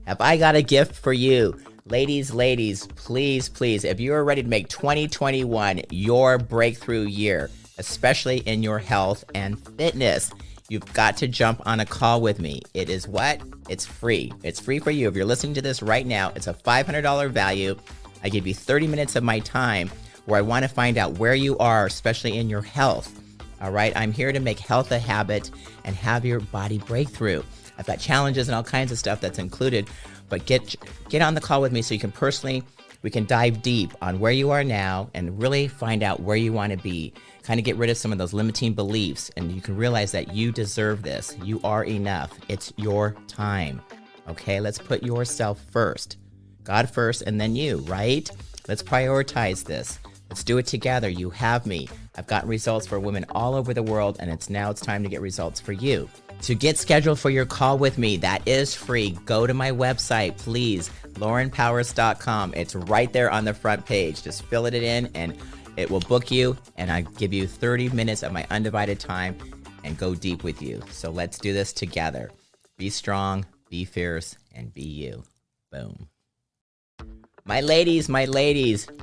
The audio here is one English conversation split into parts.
have I got a gift for you. Ladies, please, if you are ready to make 2021 your breakthrough year, especially in your health and fitness, you've got to jump on a call with me. It is what? It's free. It's free for you. If you're listening to this right now, it's a $500 value. I give you 30 minutes of my time where I want to find out where you are, especially in your health. All right, I'm here to make health a habit and have your body breakthrough. I've got challenges and all kinds of stuff that's included, but get on the call with me so we can dive deep on where you are now and really find out where you want to be. Kind of get rid of some of those limiting beliefs, and you can realize that you deserve this. You are enough. It's your time. Okay, let's put yourself first. God first, and then you, right? Let's prioritize this. Let's do it together. You have me. I've gotten results for women all over the world, and it's time to get results for you. To get scheduled for your call with me, that is free. Go to my website, please, laurenpowers.com. It's right there on the front page. Just fill it in, and it will book you, and I give you 30 minutes of my undivided time and go deep with you. So let's do this together. Be strong, be fierce, and be you. Boom. My ladies,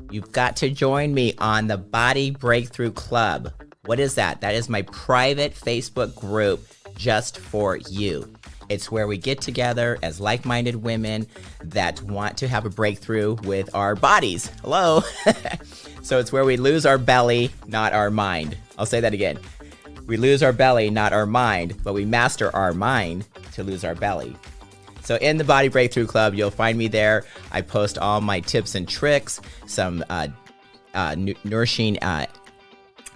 you've got to join me on the Body Breakthrough Club. What is that? That is my private Facebook group just for you. It's where we get together as like-minded women that want to have a breakthrough with our bodies. Hello. So it's where we lose our belly, not our mind. I'll say that again. We lose our belly, not our mind, but we master our mind to lose our belly. So in the Body Breakthrough Club, you'll find me there. I post all my tips and tricks, some nourishing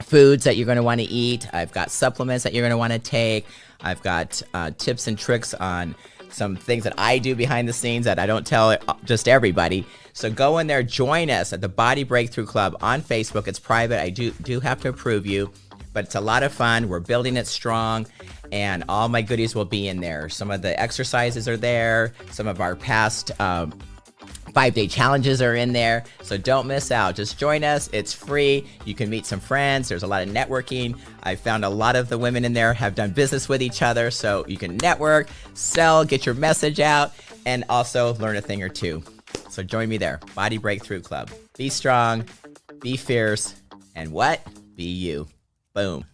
foods that you're going to want to eat. I've got supplements that you're going to want to take. I've got tips and tricks on some things that I do behind the scenes that I don't tell just everybody. So go in there, join us at the Body Breakthrough Club on Facebook. It's private. I do have to approve you, but it's a lot of fun. We're building it strong, and all my goodies will be in there. Some of the exercises are there. Some of our past 5-day challenges are in there. So don't miss out. Just join us. It's free. You can meet some friends. There's a lot of networking. I found a lot of the women in there have done business with each other. So you can network, sell, get your message out, and also learn a thing or two. So join me there. Body Breakthrough Club. Be strong, be fierce, and what? Be you. Boom.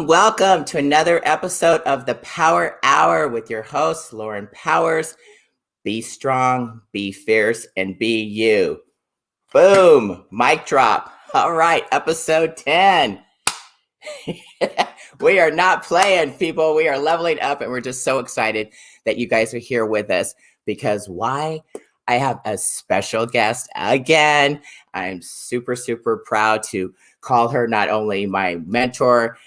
Welcome to another episode of the Power Hour with your host, Lauren Powers. Be strong, be fierce, and be you. Boom, mic drop. All right, episode 10. We are not playing, people. We are leveling up, and we're just so excited that you guys are here with us. Because why? I have a special guest again. I'm super proud to call her not only my mentor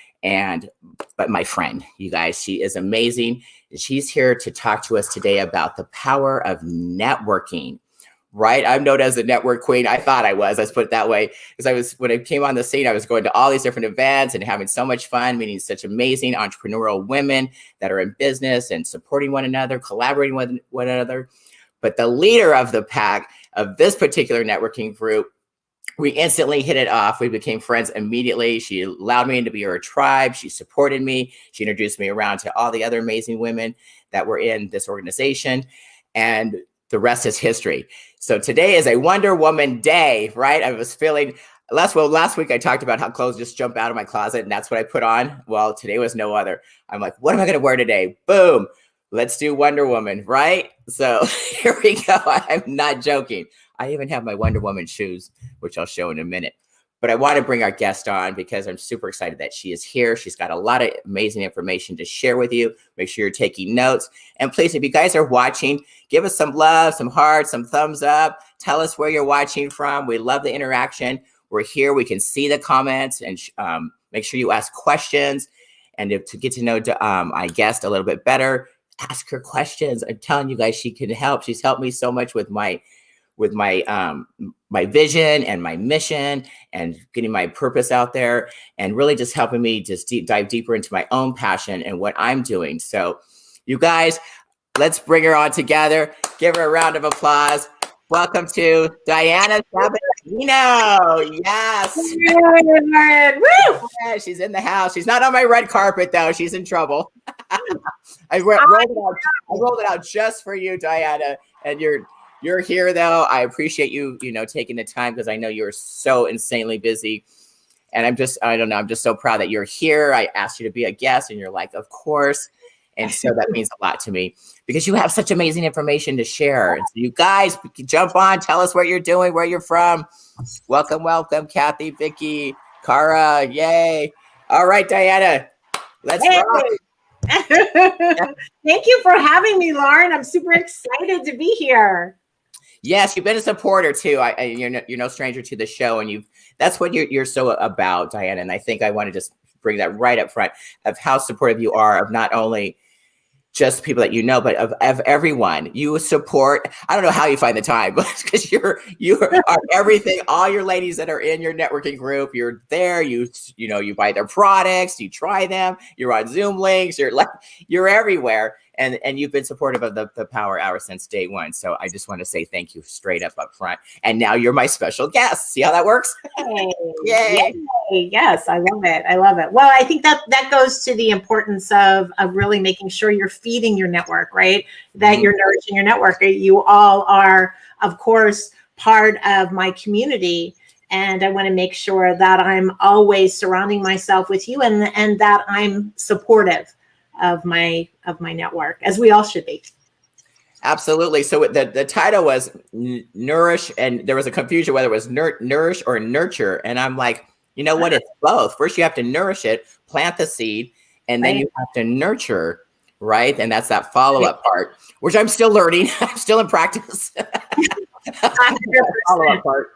but my friend. You guys, she is amazing. She's here to talk to us today about the power of networking. Right? I'm known as the network queen. I thought I was. Let's put it that way. Because when I came on the scene, I was going to all these different events and having so much fun, meeting such amazing entrepreneurial women that are in business and supporting one another, collaborating with one another. But the leader of the pack of this particular networking group, we instantly hit it off. We became friends immediately. She allowed me into be her tribe. She supported me. She introduced me around to all the other amazing women that were in this organization. And the rest is history. So today is a Wonder Woman day, right? I was feeling last week I talked about how clothes just jump out of my closet and that's what I put on. Well, today was no other. I'm like, what am I going to wear today? Boom. Let's do Wonder Woman, right? So here we go. I'm not joking. I even have my Wonder Woman shoes, which I'll show in a minute. But I want to bring our guest on because I'm super excited that she is here. She's got a lot of amazing information to share with you. Make sure you're taking notes. And please, if you guys are watching, give us some love, some hearts, some thumbs up. Tell us where you're watching from. We love the interaction. We're here. We can see the comments and make sure you ask questions. And to get to know my guest a little bit better, ask her questions. I'm telling you guys, she can help. She's helped me so much with my vision and my mission and getting my purpose out there and really just helping me just dive deeper into my own passion and what I'm doing. So you guys, let's bring her on together. Give her a round of applause. Welcome to Diana Sabatino. Yes. Woo! Yeah, she's in the house. She's not on my red carpet though. She's in trouble. I rolled it out just for you, Diana. And you're here though. I appreciate you, taking the time because I know you're so insanely busy. And I'm just so proud that you're here. I asked you to be a guest and you're like, of course. And so that means a lot to me because you have such amazing information to share. And so you guys jump on, tell us what you're doing, where you're from. Welcome, Kathy, Vicky, Cara. Yay. All right, Diana, let's rock. Thank you for having me, Lauren. I'm super excited to be here. Yes, you've been a supporter too. You're no stranger to the show, and that's what you're so about, Diana. And I think I want to just bring that right up front of how supportive you are of not only just people that you know, but of everyone you support. I don't know how you find the time, but because you are everything. All your ladies that are in your networking group, you're there. You buy their products, you try them. You're on Zoom links. You're everywhere. And you've been supportive of the Power Hour since day one. So I just want to say thank you straight up front. And now you're my special guest. See how that works? Yay. Yay. Yes, I love it. Well, I think that goes to the importance of really making sure you're feeding your network, right? That you're nourishing your network. You all are, of course, part of my community. And I want to make sure that I'm always surrounding myself with you and that I'm supportive of my network, as we all should be. Absolutely. So the title was Nourish, and there was a confusion whether it was nourish or nurture. And I'm like, you know what? It's both. First, you have to nourish it, plant the seed, and then you have to nurture, right? And that's that follow-up part, which I'm still learning. I'm still in practice. Follow-up part.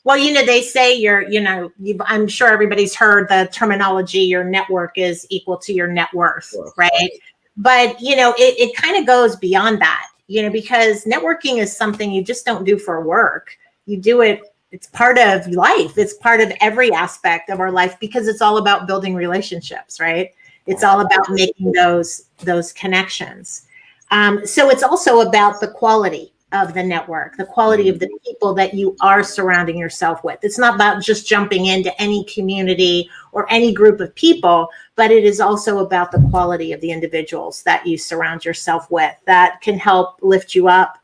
Well, they say I'm sure everybody's heard the terminology, your network is equal to your net worth, right? But, it kind of goes beyond that, because networking is something you just don't do for work. You do it. It's part of life. It's part of every aspect of our life because it's all about building relationships, right? It's all about making those connections. So it's also about the quality of the network, the quality of the people that you are surrounding yourself with. It's not about just jumping into any community or any group of people, but it is also about the quality of the individuals that you surround yourself with that can help lift you up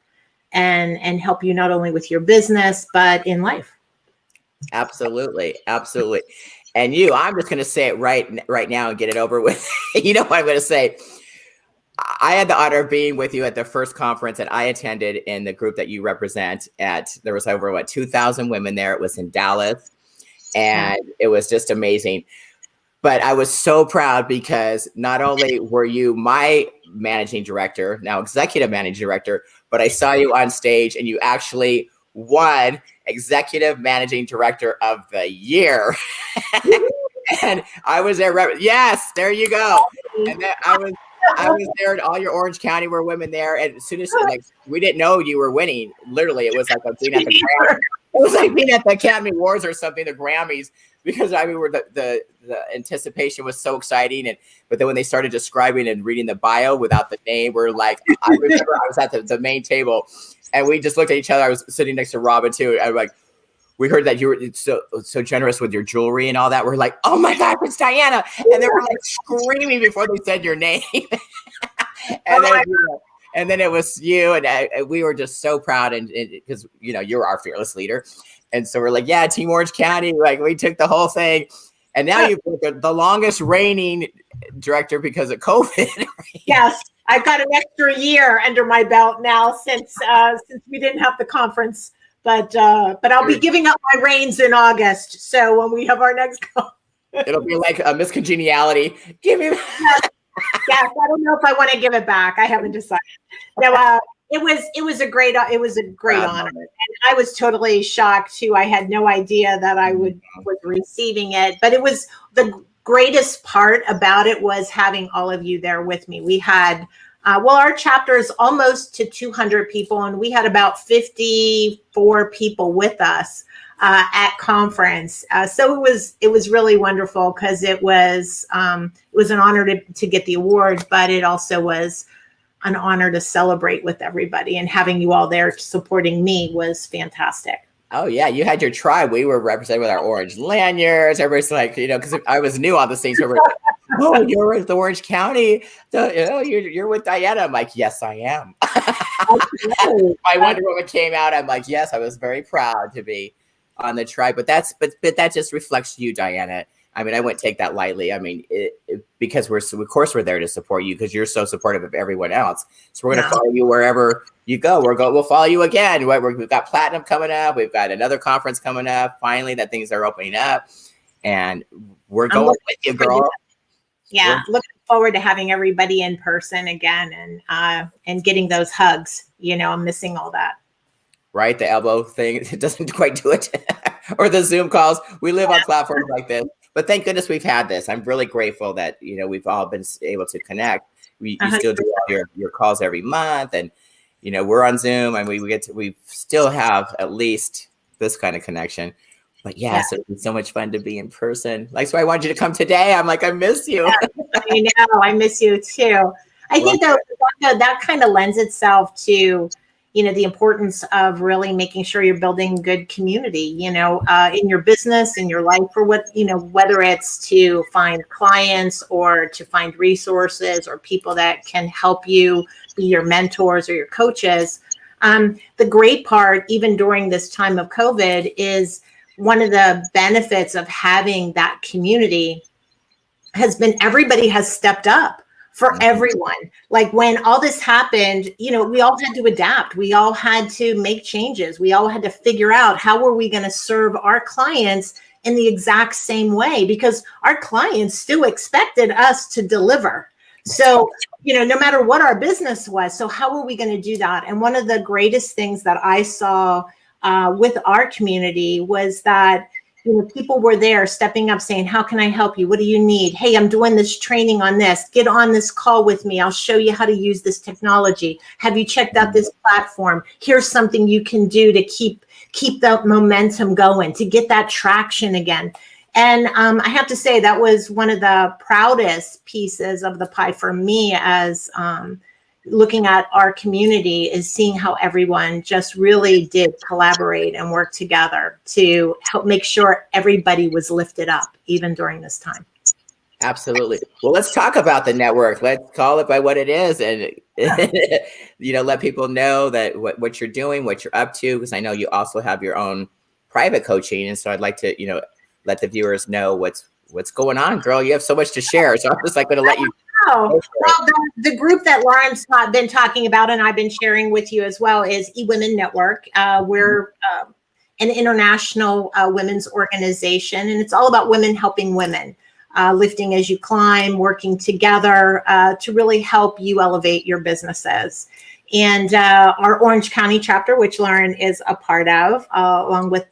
and help you not only with your business, but in life. Absolutely. Absolutely. And I'm just going to say it right now and get it over with. You know what I'm going to say? I had the honor of being with you at the first conference that I attended in the group that you represent. There was over 2,000 women there. It was in Dallas, and it was just amazing. But I was so proud because not only were you my managing director, now executive managing director, but I saw you on stage and you actually won Executive Managing Director of the Year. And I was there. Yes, there you go. And then I was there, and all your Orange County were women there. And as soon as we didn't know you were winning, literally, it was like being at the Academy Awards or something, the Grammys, because the anticipation was so exciting. But then when they started describing and reading the bio without the name, we're like, I remember I was at the main table, and we just looked at each other. I was sitting next to Robin too. I was like, we heard that you were so generous with your jewelry and all that. We're like, oh my God, it's Diana. And they were like screaming before they said your name. And then And then it was you, and we were just so proud, and because you're our fearless leader, and so we're like, yeah, Team Orange County, like we took the whole thing, and now you've been the longest reigning director because of COVID. Right? Yes, I've got an extra year under my belt now since we didn't have the conference, but I'll be giving up my reins in August. So when we have our next call, it'll be like a miscongeniality. Give me. Yes, I don't know if I want to give it back. I haven't decided. No, it was a great honor, and I was totally shocked too. I had no idea that I was receiving it, but it was the greatest part about it was having all of you there with me. We had our chapter is almost to 200 people, and we had about 54 people with us at conference. So it was really wonderful because it was an honor to get the award, but it also was an honor to celebrate with everybody, and having you all there supporting me was fantastic. Oh yeah, you had your tribe. We were represented with our orange lanyards. Everybody's like, because I was new on the scene, so we're like, oh, you're with the Orange County. You're with Diana. I'm like, yes, I am. My Wonder Woman came out. I'm like, yes, I was very proud to be on the tribe. But that just reflects you, Diana. I mean, I wouldn't take that lightly. I mean, because of course we're there to support you because you're so supportive of everyone else. So we're going to follow you wherever you go. We'll follow you again. We've got Platinum coming up. We've got another conference coming up. Finally, that things are opening up, and we're going with you, girl. Yeah, looking forward to having everybody in person again and getting those hugs. I'm missing all that. Right, the elbow thing, it doesn't quite do it, or the Zoom calls. We live on platforms like this. But thank goodness we've had this. I'm really grateful that, we've all been able to connect. You still do all your calls every month, and, we're on Zoom, and we still have at least this kind of connection. But yes, it's been so much fun to be in person. Like, so I wanted you to come today. I'm like, I miss you. I know, I miss you too. I think that kind of lends itself to, the importance of really making sure you're building good community, in your business, in your life, for whether it's to find clients or to find resources or people that can help you be your mentors or your coaches. The great part, even during this time of COVID, is one of the benefits of having that community has been everybody has stepped up for everyone. Like when all this happened, we all had to adapt. We all had to make changes. We all had to figure out how were we going to serve our clients in the exact same way, because our clients still expected us to deliver. So, no matter what our business was. So how were we going to do that? And one of the greatest things that I saw with our community was that people were there stepping up saying, how can I help you? What do you need? Hey, I'm doing this training on this. Get on this call with me. I'll show you how to use this technology. Have you checked out this platform? Here's something you can do to keep that momentum going, to get that traction again. And I have to say that was one of the proudest pieces of the pie for me as looking at our community, is seeing how everyone just really did collaborate and work together to help make sure everybody was lifted up even during this time. Absolutely. Well, let's talk about the network. Let's call it by what it is, and let people know that what you're doing, what you're up to, because I know you also have your own private coaching, and so I'd like to let the viewers know what's going on, girl. You have so much to share, so I'm just going to let you. Well, the group that Lauren's been talking about and I've been sharing with you as well is eWomen Network. We're an international women's organization, and it's all about women helping women, lifting as you climb, working together to really help you elevate your businesses. And our Orange County chapter, which Lauren is a part of, along with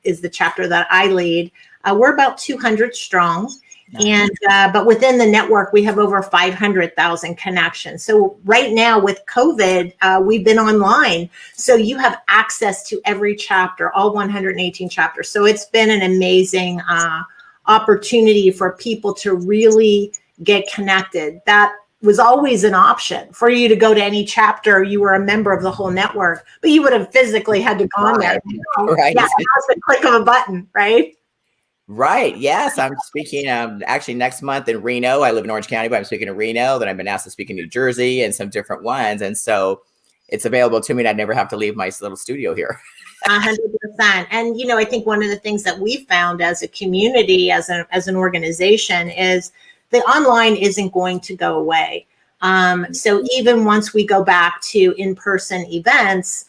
is the chapter that I lead. We're about 200 strong. And but within the network, we have over 500,000 connections. So right now with COVID, we've been online. So you have access to every chapter, all 118 chapters. So it's been an amazing opportunity for people to really get connected. That was always an option for you to go to any chapter. You were a member of the whole network, but you would have physically had to go on there. Right. Yeah, it's the click of a button, right? Right. Yes, I'm speaking actually next month in Reno. I live in Orange County, but I'm speaking in Reno. Then I've been asked to speak in New Jersey and some different ones. And so it's available to me and I never have to leave my little studio here. 100%. And I think one of the things that we found as a community, as an organization, is the online isn't going to go away. So even once we go back to in-person events,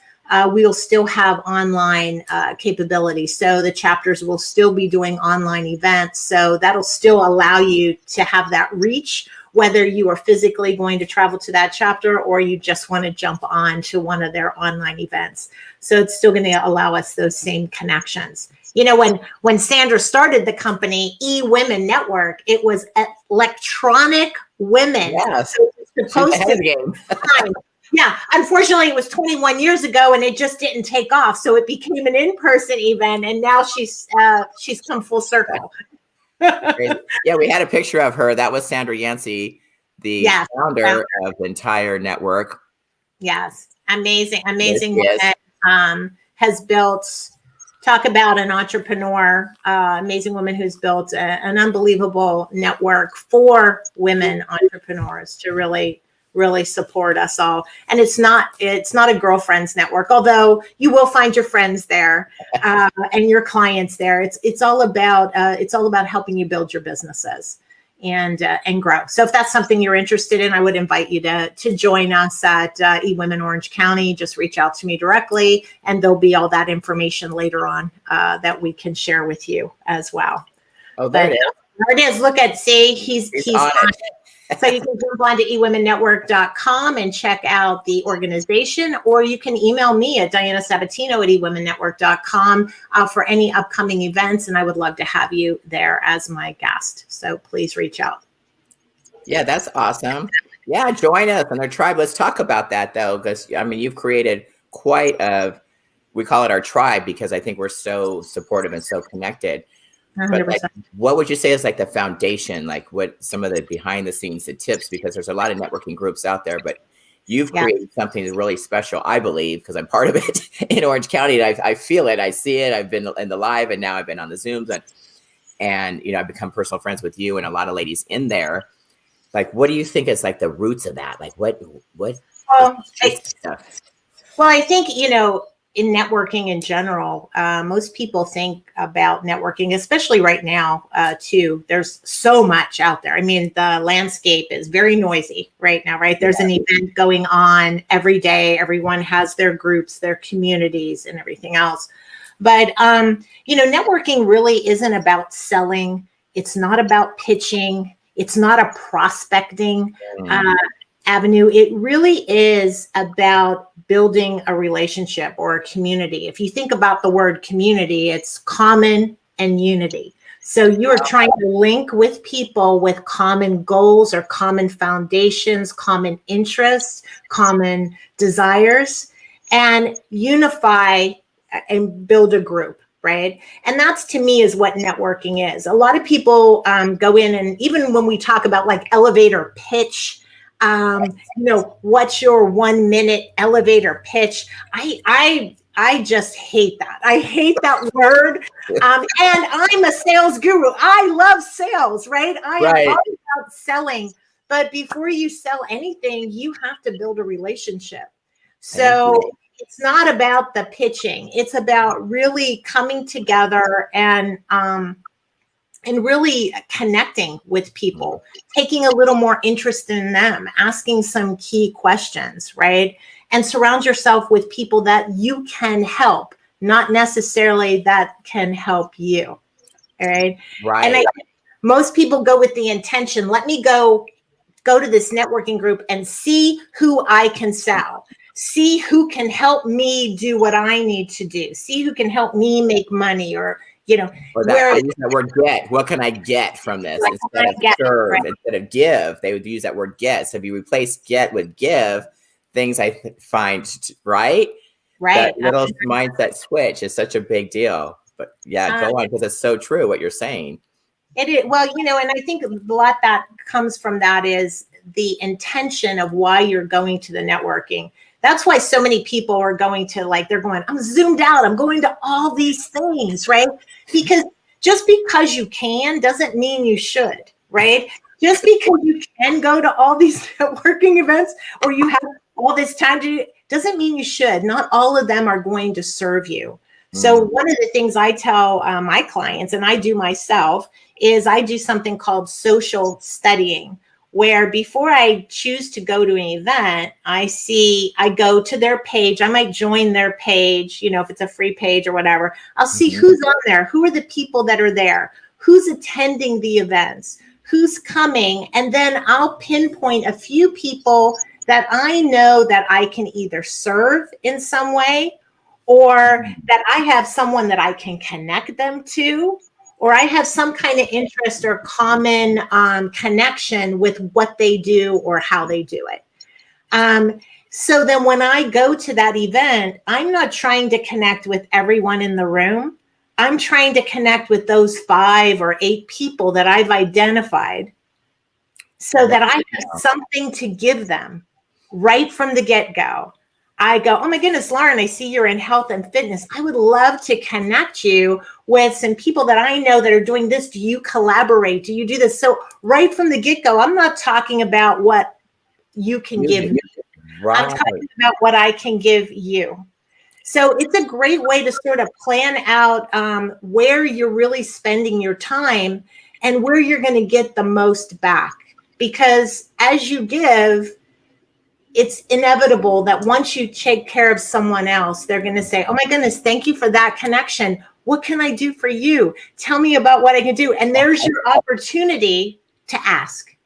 we'll still have online capability. So the chapters will still be doing online events. So that'll still allow you to have that reach, whether you are physically going to travel to that chapter or you just want to jump on to one of their online events. So it's still going to allow us those same connections. When Sandra started the company, E-Women Network, it was electronic women. Yes. So it's supposed to be yeah, unfortunately, it was 21 years ago, and it just didn't take off. So it became an in-person event, and now she's come full circle. Yeah, we had a picture of her. That was Sandra Yancey, the founder of the entire network. Yes, amazing woman. Has built. Talk about an entrepreneur, amazing woman who's built an unbelievable network for women entrepreneurs to really support us all. And it's not a girlfriends network, although you will find your friends there and your clients there. It's all about helping you build your businesses and grow. So if that's something you're interested in, I would invite you to join us at eWomen Orange County. Just reach out to me directly, and there'll be all that information later on that we can share with you as well. Oh, there it is. There it is. Look at, see, he's on it. So you can jump on to eWomenNetwork.com and check out the organization, or you can email me at DianaSabatino@eWomenNetwork.com for any upcoming events, and I would love to have you there as my guest. So please reach out. Yeah, that's awesome. Yeah, join us in our tribe. Let's talk about that, though, because, you've created quite we call it our tribe because I think we're so supportive and so connected. 100%. But what would you say is the foundation, what some of the behind the scenes, the tips, because there's a lot of networking groups out there, but you've created something really special, I believe, because I'm part of it in Orange County. And I feel it. I see it. I've been in the live and now I've been on the Zooms and I've become personal friends with you and a lot of ladies in there. What do you think is the roots of that? What stuff? Well, I think, in networking in general, most people think about networking, especially right now, too. There's so much out there. The landscape is very noisy right now, right? There's an event going on every day. Everyone has their groups, their communities, and everything else. But, networking really isn't about selling. It's not about pitching. It's not a prospecting avenue. It really is about building a relationship or a community. If you think about the word community, it's common and unity. So you are trying to link with people with common goals or common foundations, common interests, common desires, and unify and build a group. Right. And that's, to me, is what networking is. A lot of people go in, and even when we talk about elevator pitch, what's your 1 minute elevator pitch? I just hate that. I hate that word. And I'm a sales guru. I love sales, right? I am all about selling. But before you sell anything, you have to build a relationship. So it's not about the pitching. It's about really coming together and really connecting with people, taking a little more interest in them, asking some key questions, right? And surround yourself with people that you can help, not necessarily that can help you, all right? Right. And most people go with the intention, let me go to this networking group and see who I can sell. See who can help me do what I need to do. See who can help me make money, or I use that word get. What can I get from this? Instead of serve, instead of give, they would use that word get. So if you replace get with give, things I find right. That little mindset switch is such a big deal. But go on, because it's so true what you're saying. It is. Well, and I think a lot that comes from that is the intention of why you're going to the networking. That's why so many people are going to, they're going, I'm zoomed out. I'm going to all these things, right? Because just because you can doesn't mean you should, right? Just because you can go to all these networking events or you have all this time to doesn't mean you should. Not all of them are going to serve you. So one of the things I tell my clients, and I do myself, is I do something called social studying, where before I choose to go to an event, I go to their page. I might join their page, if it's a free page or whatever. I'll see who's on there. Who are the people that are there? Who's attending the events? Who's coming? And then I'll pinpoint a few people that I know that I can either serve in some way, or that I have someone that I can connect them to, or I have some kind of interest or common connection with what they do or how they do it. So then when I go to that event, I'm not trying to connect with everyone in the room. I'm trying to connect with those 5 or 8 people that I've identified so that I have something to give them right from the get-go. I go, oh my goodness, Lauren, I see you're in health and fitness. I would love to connect you with some people that I know that are doing this. Do you collaborate? Do you do this? So right from the get-go, I'm not talking about what you can give me. Right. I'm talking about what I can give you. So it's a great way to sort of plan out where you're really spending your time and where you're going to get the most back. Because as you give, it's inevitable that once you take care of someone else, they're going to say, oh my goodness, thank you for that connection. What can I do for you? Tell me about what I can do. And there's your opportunity to ask,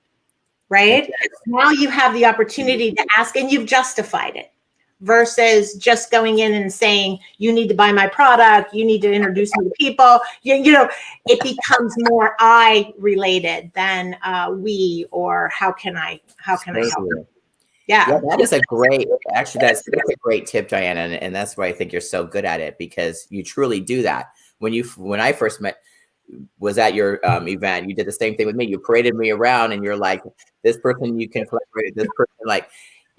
right? Now you have the opportunity to ask and you've justified it versus just going in and saying, you need to buy my product. You need to introduce me to people. It becomes more I related than we, or how can I help you? Yeah, that is that's a great tip, Diana. And that's why I think you're so good at it, because you truly do that. When I first was at your event, you did the same thing with me. You paraded me around and you're like, this person you can collaborate, this person,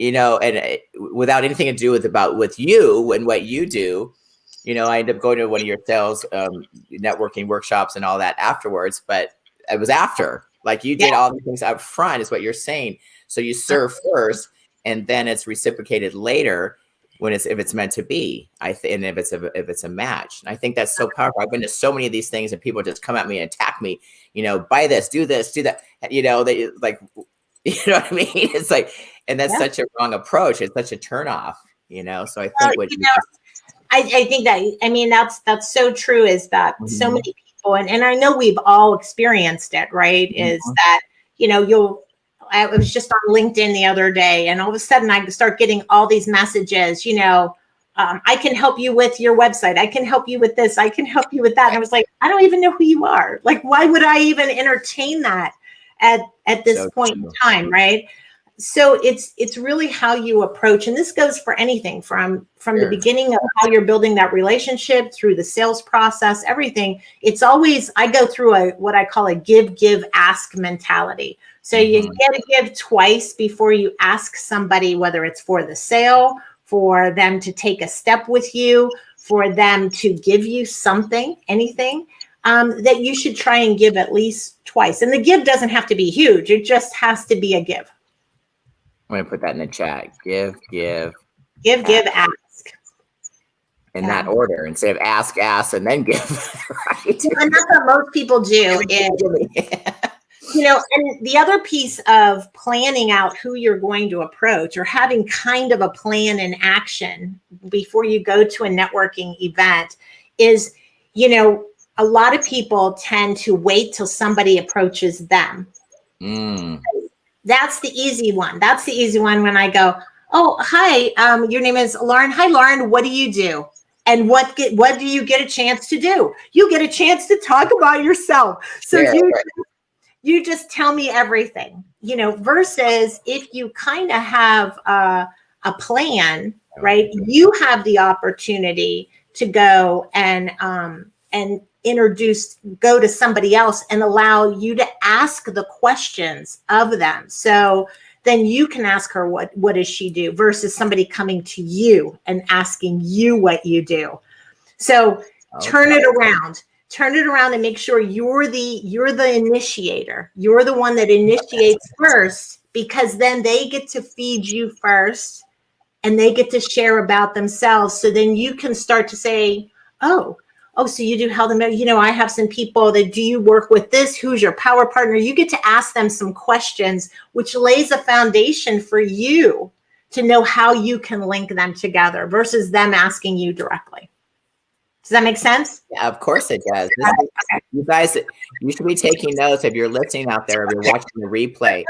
and without anything to do with you and what you do, I ended up going to one of your sales networking workshops and all that afterwards, but it was after, you did all the things up front is what you're saying. So you serve first, and then it's reciprocated later if it's meant to be. And if it's a match. And I think that's so powerful. I've been to so many of these things, and people just come at me and attack me. Buy this, do that. They you know what I mean? It's and that's such a wrong approach. It's such a turnoff. So I think I think that that's so true. Is that so many people, and I know we've all experienced it, right? Is that I was just on LinkedIn the other day, and all of a sudden I start getting all these messages, I can help you with your website. I can help you with this. I can help you with that. And I was like, I don't even know who you are. Why would I even entertain that at this point in time, right? So it's really how you approach, and this goes for anything from the beginning of how you're building that relationship through the sales process, everything. It's always, I go through what I call a give, ask mentality. So you got to give twice before you ask somebody, whether it's for the sale, for them to take a step with you, for them to give you something, anything, that you should try and give at least twice. And the give doesn't have to be huge. It just has to be a give. I'm going to put that in the chat. Give, ask. In that order, instead of ask, and then give. Right? And that's what most people do. And the other piece of planning out who you're going to approach, or having kind of a plan in action before you go to a networking event, is, a lot of people tend to wait till somebody approaches them. That's the easy one. That's the easy one when I go, oh, hi, your name is Lauren. Hi, Lauren. What do you do? And what do you get a chance to do? You get a chance to talk about yourself. So you just tell me everything, versus if you kind of have a plan, right? You have the opportunity to go and go to somebody else and allow you to ask the questions of them. So then you can ask her, what does she do, versus somebody coming to you and asking you what you do. So turn it around. turn it around and make sure you're the initiator. You're the one that initiates first, because then they get to feed you first and they get to share about themselves. So then you can start to say, oh, so you do health and, I have some people that, do you work with this? Who's your power partner? You get to ask them some questions, which lays a foundation for you to know how you can link them together versus them asking you directly. Does that make sense? Yeah, of course it does. You guys, you should be taking notes if you're listening out there, if you're watching the replay.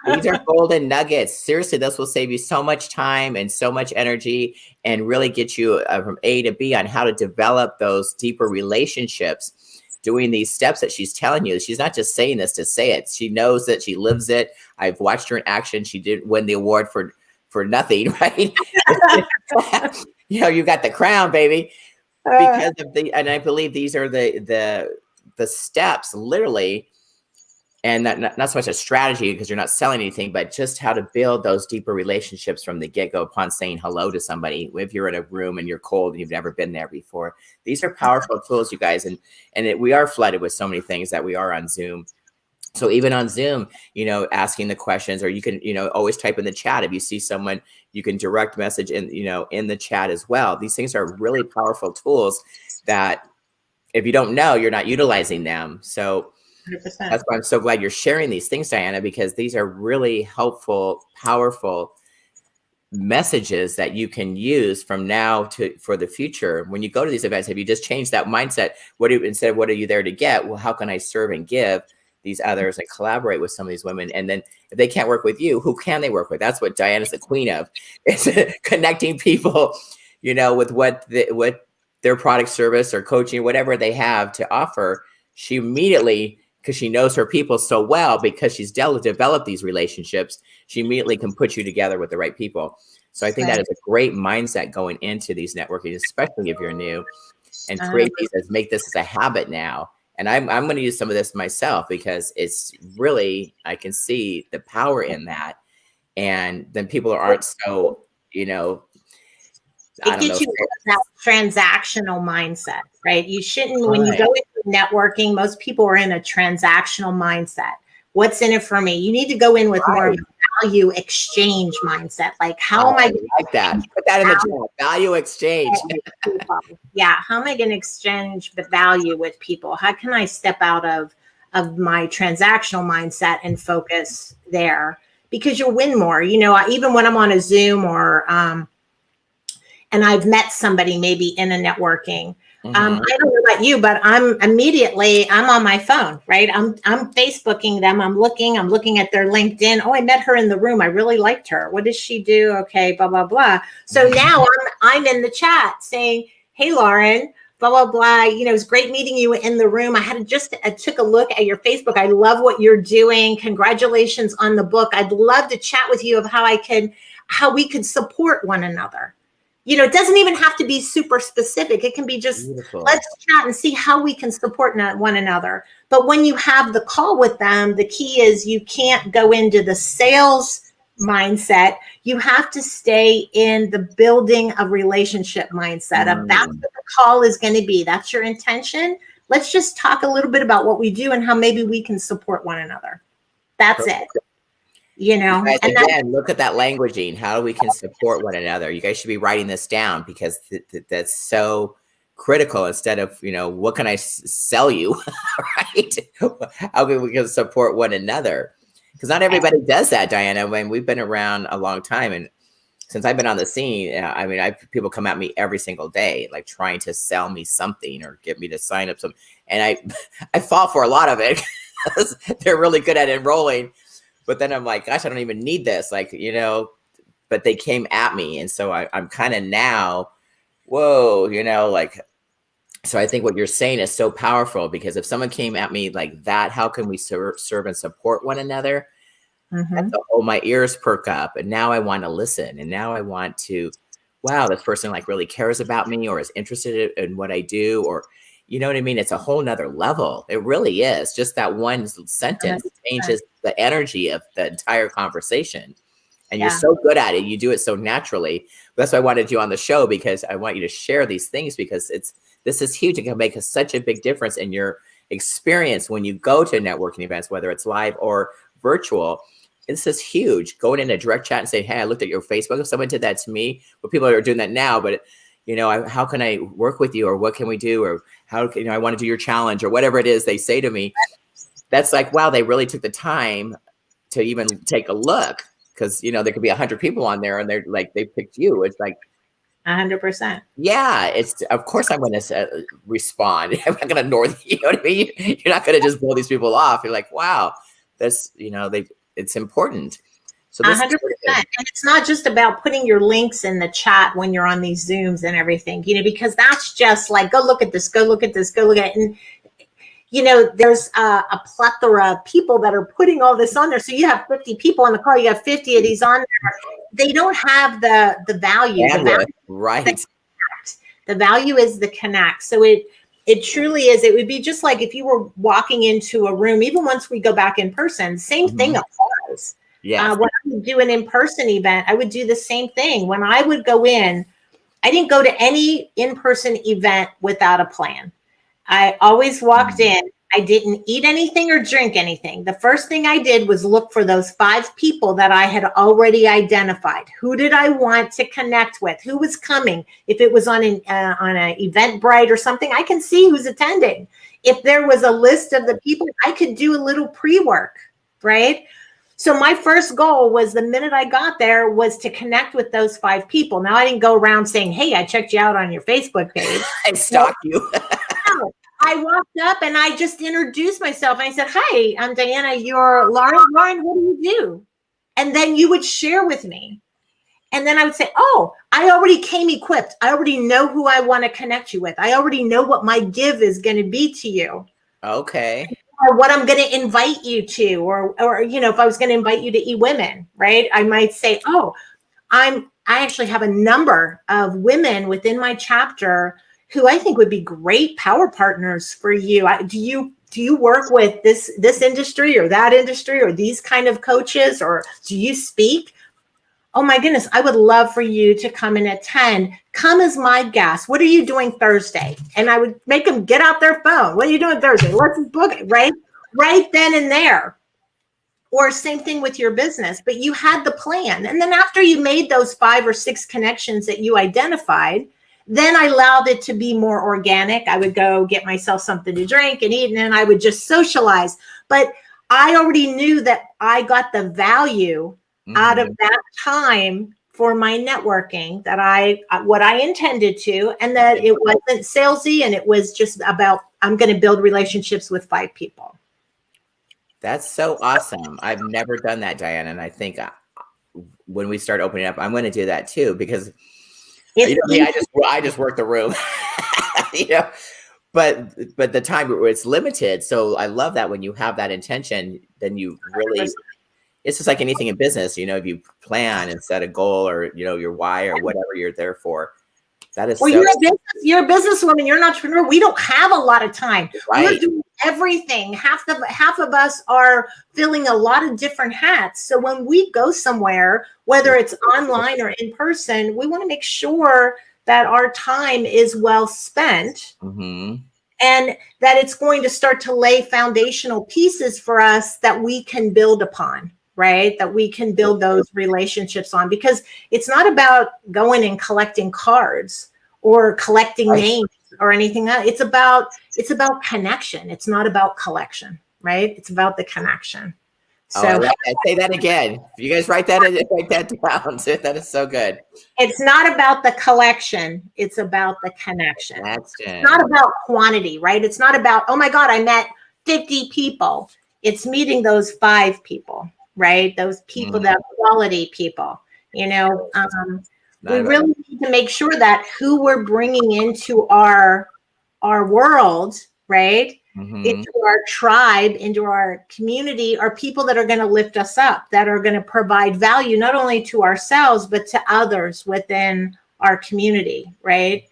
These are golden nuggets. Seriously, this will save you so much time and so much energy and really get you from A to B on how to develop those deeper relationships, doing these steps that she's telling you. She's not just saying this to say it. She knows that, she lives it. I've watched her in action. She didn't win the award for nothing, right? You got the crown, baby. Because of and I believe these are the steps, literally, and not so much a strategy because you're not selling anything, but just how to build those deeper relationships from the get-go upon saying hello to somebody. If you're in a room and you're cold and you've never been there before, these are powerful tools, you guys, and we are flooded with so many things that we are on Zoom. So even on Zoom, asking the questions, or you can, always type in the chat. If you see someone, you can direct message in the chat as well. These things are really powerful tools that if you don't know, you're not utilizing them. So 100%. That's why I'm so glad you're sharing these things, Diana, because these are really helpful, powerful messages that you can use from now for the future. When you go to these events, have you just changed that mindset? Instead of what are you there to get? Well, how can I serve and give these others and collaborate with some of these women? And then if they can't work with you, who can they work with? That's what Diana's the queen of. It's connecting people, with what their product, service, or coaching, whatever they have to offer. She immediately, because she knows her people so well, because she's developed these relationships, she immediately can put you together with the right people. So I think that is a great mindset going into these networking, especially if you're new, and create these, make this as a habit now. And I'm going to use some of this myself because it's really, I can see the power in that. And then people aren't so, it gets you that transactional mindset, right? You shouldn't, when you go into networking, most people are in a transactional mindset. What's in it for me? You need to go in with more of a value exchange mindset. Like, how am I like that? Put that in the chat. Value exchange. Yeah. How am I going to exchange the value with people? How can I step out of my transactional mindset and focus there? Because you'll win more. Even when I'm on a Zoom or and I've met somebody maybe in a networking. I don't know about you, but I'm on my phone, right? I'm Facebooking them. I'm looking at their LinkedIn. Oh, I met her in the room. I really liked her. What does she do? Okay, blah, blah, blah. So now I'm in the chat saying, hey, Lauren, blah, blah, blah. It's great meeting you in the room. I took a look at your Facebook. I love what you're doing. Congratulations on the book. I'd love to chat with you of how we could support one another. It doesn't even have to be super specific. It can be just, beautiful. Let's chat and see how we can support one another. But when you have the call with them, the key is you can't go into the sales mindset. You have to stay in the building of relationship mindset of that's what the call is going to be. That's your intention. Let's just talk a little bit about what we do and how maybe we can support one another. That's it. Guys, again, look at that languaging, how we can support one another. You guys should be writing this down because that's so critical. Instead of, what can I sell you, right? How can we support one another? Because not everybody does that, Diana. When we've been around a long time, and since I've been on the scene, people come at me every single day, like trying to sell me something or get me to sign up some, and I fall for a lot of it because they're really good at enrolling. But then I'm like, gosh, I don't even need this. But they came at me. And so I'm kind of now, whoa, so I think what you're saying is so powerful, because if someone came at me like that, how can we serve and support one another? My ears perk up, and now I want to listen. And now I want to, wow, this person really cares about me or is interested in what I do, or, you know what I mean? It's a whole nother level. It really is. Just that one sentence changes the energy of the entire conversation. and you're so good at it. You do it so naturally. That's why I wanted you on the show, because I want you to share these things, because this is huge. It can make such a big difference in your experience when you go to networking events, whether it's live or virtual. This is huge. Going in a direct chat and say, hey, I looked at your Facebook. If someone did that to me, well, people are doing that now, but how can I work with you, or what can we do, or how can, I want to do your challenge, or whatever it is they say to me. That's like, wow, they really took the time to even take a look, because, there could be 100 people on there and they're like, they picked you. It's like 100%. Yeah, of course I'm going to respond. I'm not going to ignore you. Know what I mean? You're not going to just blow these people off. You're like, wow, that's, it's important. So 100%. And it's not just about putting your links in the chat when you're on these Zooms and everything, because that's just like, go look at this, go look at this, go look at it. And, there's a plethora of people that are putting all this on there. So you have 50 people on the call, you have 50 of these on there. They don't have the value. Right. The value is the connect. So it truly is. It would be just like if you were walking into a room, even once we go back in person, same thing applies. Yeah. When I would do an in-person event, I would do the same thing. When I would go in, I didn't go to any in-person event without a plan. I always walked in. I didn't eat anything or drink anything. The first thing I did was look for those 5 people that I had already identified. Who did I want to connect with? Who was coming? If it was on an Eventbrite or something, I can see who's attending. If there was a list of the people, I could do a little pre-work, right? So my first goal was, the minute I got there, was to connect with those 5 people. Now, I didn't go around saying, hey, I checked you out on your Facebook page. I stalked you. No. I walked up and I just introduced myself. And I said, hi, I'm Diana. You're Lauren. Lauren, what do you do? And then you would share with me. And then I would say, oh, I already came equipped. I already know who I want to connect you with. I already know what my give is going to be to you. Okay. Or what I'm going to invite you to, or if I was going to invite you to eWomen, right? I might say, oh, I actually have a number of women within my chapter who I think would be great power partners for you. Do you work with this industry or that industry, or these kind of coaches, or do you speak? Oh my goodness, I would love for you to come and attend. Come as my guest. What are you doing Thursday? And I would make them get out their phone. What are you doing Thursday? Let's book it, right? Right then and there. Or same thing with your business, but you had the plan. And then after you made those 5 or 6 connections that you identified, then I allowed it to be more organic. I would go get myself something to drink and eat, and then I would just socialize. But I already knew that I got the value out of that time for my networking, that what I intended to, and that it wasn't salesy, and it was just about, I'm going to build relationships with 5 people. That's so awesome. I've never done that, Diana. And I think when we start opening up, I'm going to do that too, because I just work the room, but the time it's limited. So I love that when you have that intention, then you really, it's just like anything in business, if you plan and set a goal, or, your why, or whatever you're there for. That is, you're a businesswoman, you're an entrepreneur. We don't have a lot of time. Right. We're doing everything. Half of us are filling a lot of different hats. So when we go somewhere, whether it's online or in person, we want to make sure that our time is well spent, and that it's going to start to lay foundational pieces for us that we can build upon. Right? That we can build those relationships on, because it's not about going and collecting cards or collecting names or anything else. It's about connection. It's not about collection, right? It's about the connection. So I like that. Say that again. You guys write that down. That is so good. It's not about the collection. It's about the connection. It's not about quantity, right? It's not about, oh my God, I met 50 people. It's meeting those 5 people. Right? Those people, that quality people, we really need to make sure that who we're bringing into our world, right? Into our tribe, into our community, are people that are going to lift us up, that are going to provide value, not only to ourselves, but to others within our community, right?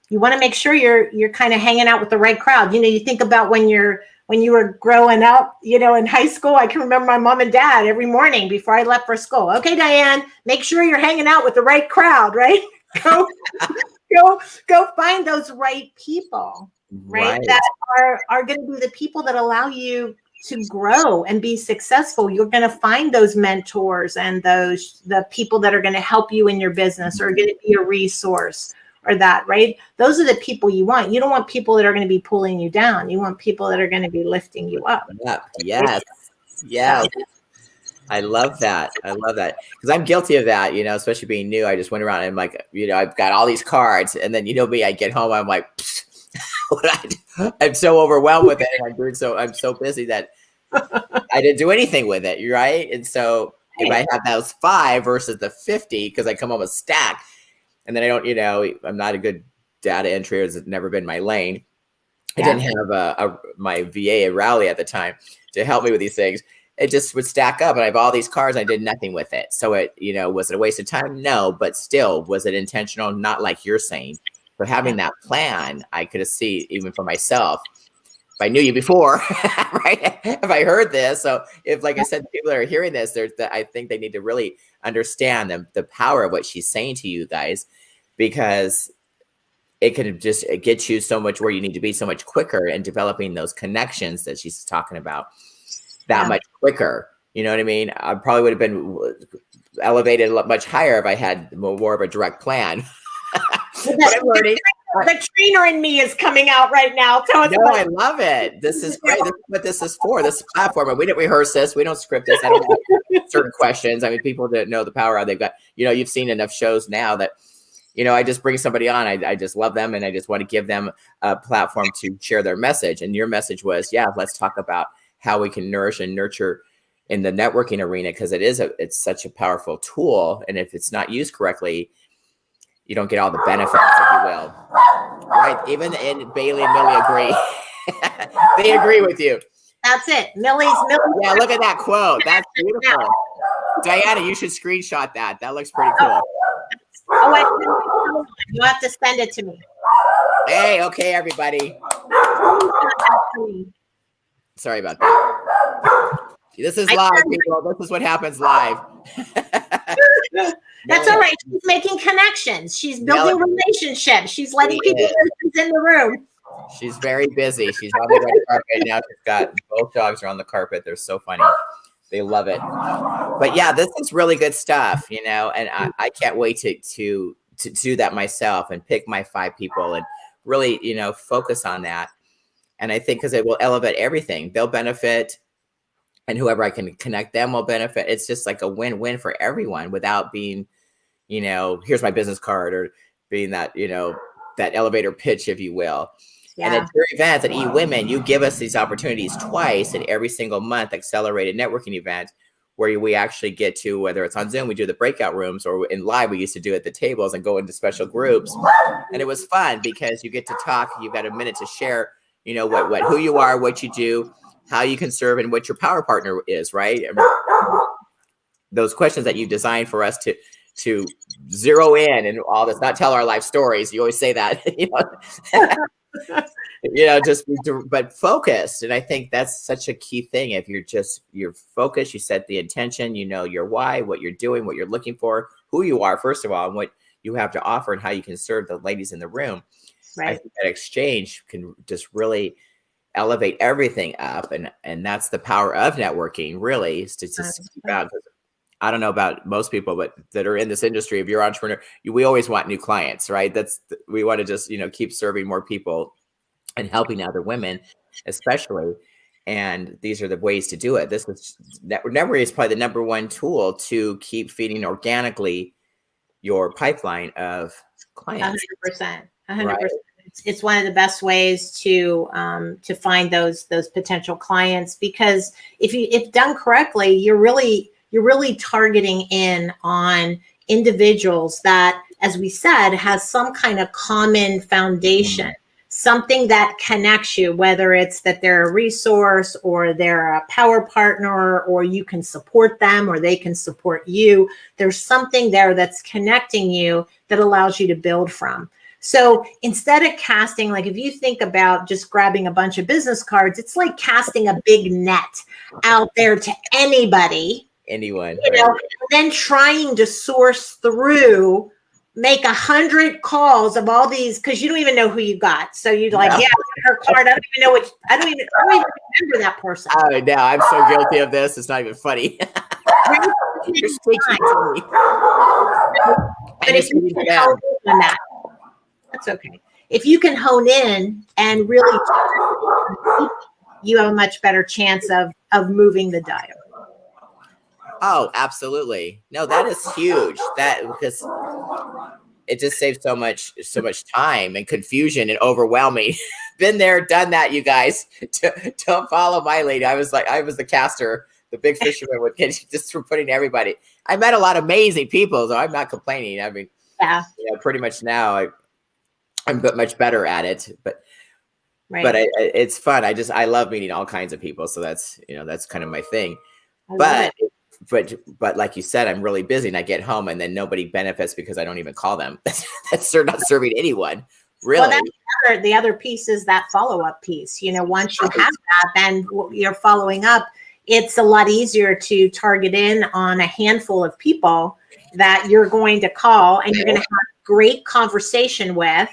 You want to make sure you're kind of hanging out with the right crowd. You think about when you were growing up, in high school. I can remember my mom and dad every morning before I left for school. Okay, Diane, make sure you're hanging out with the right crowd, right? Go find those right people, right? That are going to be the people that allow you to grow and be successful. You're going to find those mentors and the people that are going to help you in your business, or going to be a resource, or that, right? Those are the people you want. You don't want people that are going to be pulling you down. You want people that are going to be lifting you up. Yes. I love that. Because I'm guilty of that, especially being new. I just went around and I'm like, I've got all these cards, and then me, I get home, I'm like, I'm so overwhelmed with it, and I'm so busy that I didn't do anything with it, right? And so if I have those 5 versus the 50, because I come up with stack, and then I don't, I'm not a good data entry. It's never been my lane. I didn't have my VA rally at the time to help me with these things. It just would stack up, and I have all these cards. And I did nothing with it. So it, was it a waste of time? No, but still, was it intentional? Not like you're saying. But having that plan, I could have seen even for myself. If I knew you before, right? If I heard this, so if, like I said, people that are hearing this, I think they need to really understand the power of what she's saying to you guys, because it can just get you so much where you need to be so much quicker, and developing those connections that she's talking about that much quicker. You know what I mean? I probably would have been elevated much higher if I had more of a direct plan. The trainer in me is coming out right now. I love it. This is great. This is what this is for. This platform. And we didn't rehearse this. We don't script this. I don't have certain questions. I mean, people that know the power they've got. You've seen enough shows now that, I just bring somebody on. I just love them, and I just want to give them a platform to share their message. And your message was, let's talk about how we can nourish and nurture in the networking arena, because it's such a powerful tool. And if it's not used correctly, you don't get all the benefits, if you will. Right? Even Bailey and Millie agree. They agree with you. That's it. Millie's. Yeah, look at that quote. That's beautiful. Diana, you should screenshot that. That looks pretty cool. You have to send it to me. Hey, okay, everybody. Sorry about that. This is live, people. This is what happens live. That's all right. She's making connections. She's building relationships. She's letting people know she's in the room. She's very busy. She's on the red carpet now. She's got both dogs are on the carpet. They're so funny. They love it. But yeah, this is really good stuff, and I can't wait to do that myself and pick my 5 people and really, focus on that. And I think because it will elevate everything, they'll benefit, and whoever I can connect them will benefit. It's just like a win-win for everyone, without being, here's my business card, or being that, that elevator pitch, if you will. Yeah. And at your events at eWomen, you give us these opportunities twice in every single month, accelerated networking event, where we actually get to, whether it's on Zoom, we do the breakout rooms, or in live, we used to do it at the tables and go into special groups. And it was fun because you get to talk. You've got a minute to share, who you are, what you do, how you can serve, and what your power partner is, right? Those questions that you designed for us to zero in and all this, not tell our life stories. You always say that, but focused. And I think that's such a key thing. If you're focused, you set the intention, your why, what you're doing, what you're looking for, who you are, first of all, and what you have to offer, and how you can serve the ladies in the room. Right. I think that exchange can just really elevate everything up. And that's the power of networking, really, is to just keep out. I don't know about most people, but that are in this industry, if you're an entrepreneur, we always want new clients, right? We want to just, keep serving more people and helping other women, especially. And these are the ways to do it. Networking is probably the number one tool to keep feeding organically your pipeline of clients. 100%. Right? It's one of the best ways to find those potential clients, because if done correctly, you're really targeting in on individuals that, as we said, has some kind of common foundation, something that connects you, whether it's that they're a resource, or they're a power partner, or you can support them, or they can support you. There's something there that's connecting you that allows you to build from. So instead of casting, like if you think about just grabbing a bunch of business cards, it's like casting a big net out there to anybody, Anyone, you right? know, and then trying to source through, make 100 calls of all these, because you don't even know who you got. So you're like, No. yeah, her card. I don't even know which. I don't even remember that person. Oh, no, I'm so guilty of this. It's not even funny. You're speaking to me. But if you can hone in on that, that's okay. If you can hone in and really, you have a much better chance of moving the dial. Oh, absolutely. No, that is huge. That because it just saves so much time and confusion and overwhelming. Been there, done that, you guys. Don't follow my lead. I was the caster, the big fisherman with just for putting everybody. I met a lot of amazing people, so I'm not complaining. I mean, yeah, pretty much now I'm much better at it, but right. It's fun. I love meeting all kinds of people. So that's kind of my thing. But like you said, I'm really busy and I get home and then nobody benefits because I don't even call them. That's not serving anyone. Really. Well, the other piece is that follow-up piece. Once you have that, then you're following up. It's a lot easier to target in on a handful of people that you're going to call and you're going to have great conversation with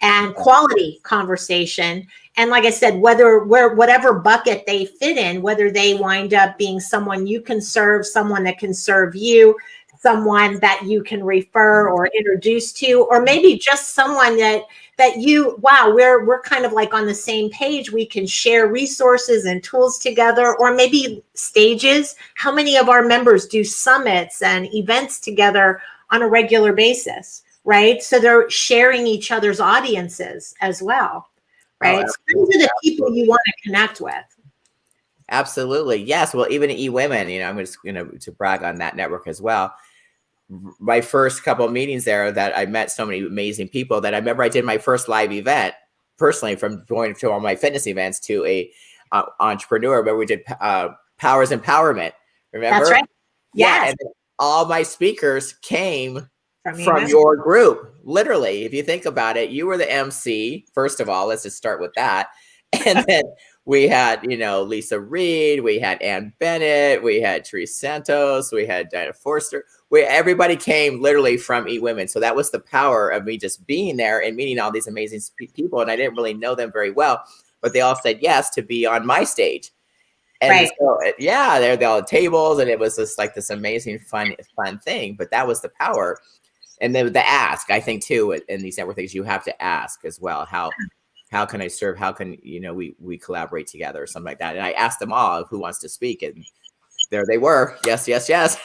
and quality conversation. And like I said, whatever bucket they fit in, whether they wind up being someone you can serve, someone that can serve you, someone that you can refer or introduce to, or maybe just someone that we're kind of like on the same page. We can share resources and tools together, or maybe stages. How many of our members do summits and events together on a regular basis, right? So they're sharing each other's audiences as well, right? So those are the people you want to connect with. Absolutely. Yes. Well, even eWomen, I'm just to brag on that network as well. My first couple of meetings there that I met so many amazing people that I remember I did my first live event personally, from going to all my fitness events to a entrepreneur where we did Powers Empowerment. Remember? That's right. Yeah. And all my speakers came from your group. Literally, if you think about it, you were the MC. First of all, let's just start with that. And then we had, Lisa Reed, we had Ann Bennett, we had Therese Santos, we had Diana Forster. Everybody came literally from eWomen. So that was the power of me just being there and meeting all these amazing people. And I didn't really know them very well, but they all said yes to be on my stage. And so, yeah, they're all at tables, and it was just like this amazing, fun thing. But that was the power. And then the ask, I think too, in these network things, you have to ask as well. How can I serve? How can, we collaborate together or something like that? And I asked them all who wants to speak, and there they were. Yes, yes, yes.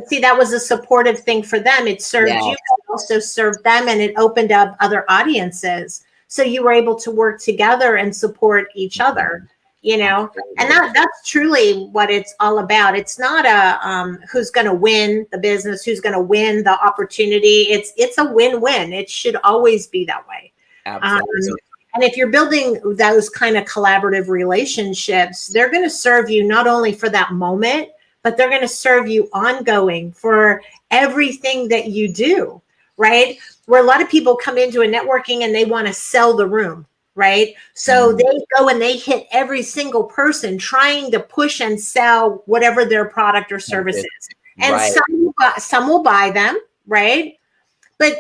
See, that was a supportive thing for them. It served you, but also served them, and it opened up other audiences. So you were able to work together and support each other, and that's truly what it's all about. It's not a who's going to win the business, who's going to win the opportunity. It's a win-win. It should always be that way. Absolutely. And if you're building those kind of collaborative relationships, they're going to serve you not only for that moment, but they're going to serve you ongoing for everything that you do, right? Where a lot of people come into a networking and they want to sell the room, right? So they go and they hit every single person trying to push and sell whatever their product or service is. And some will buy them, right? But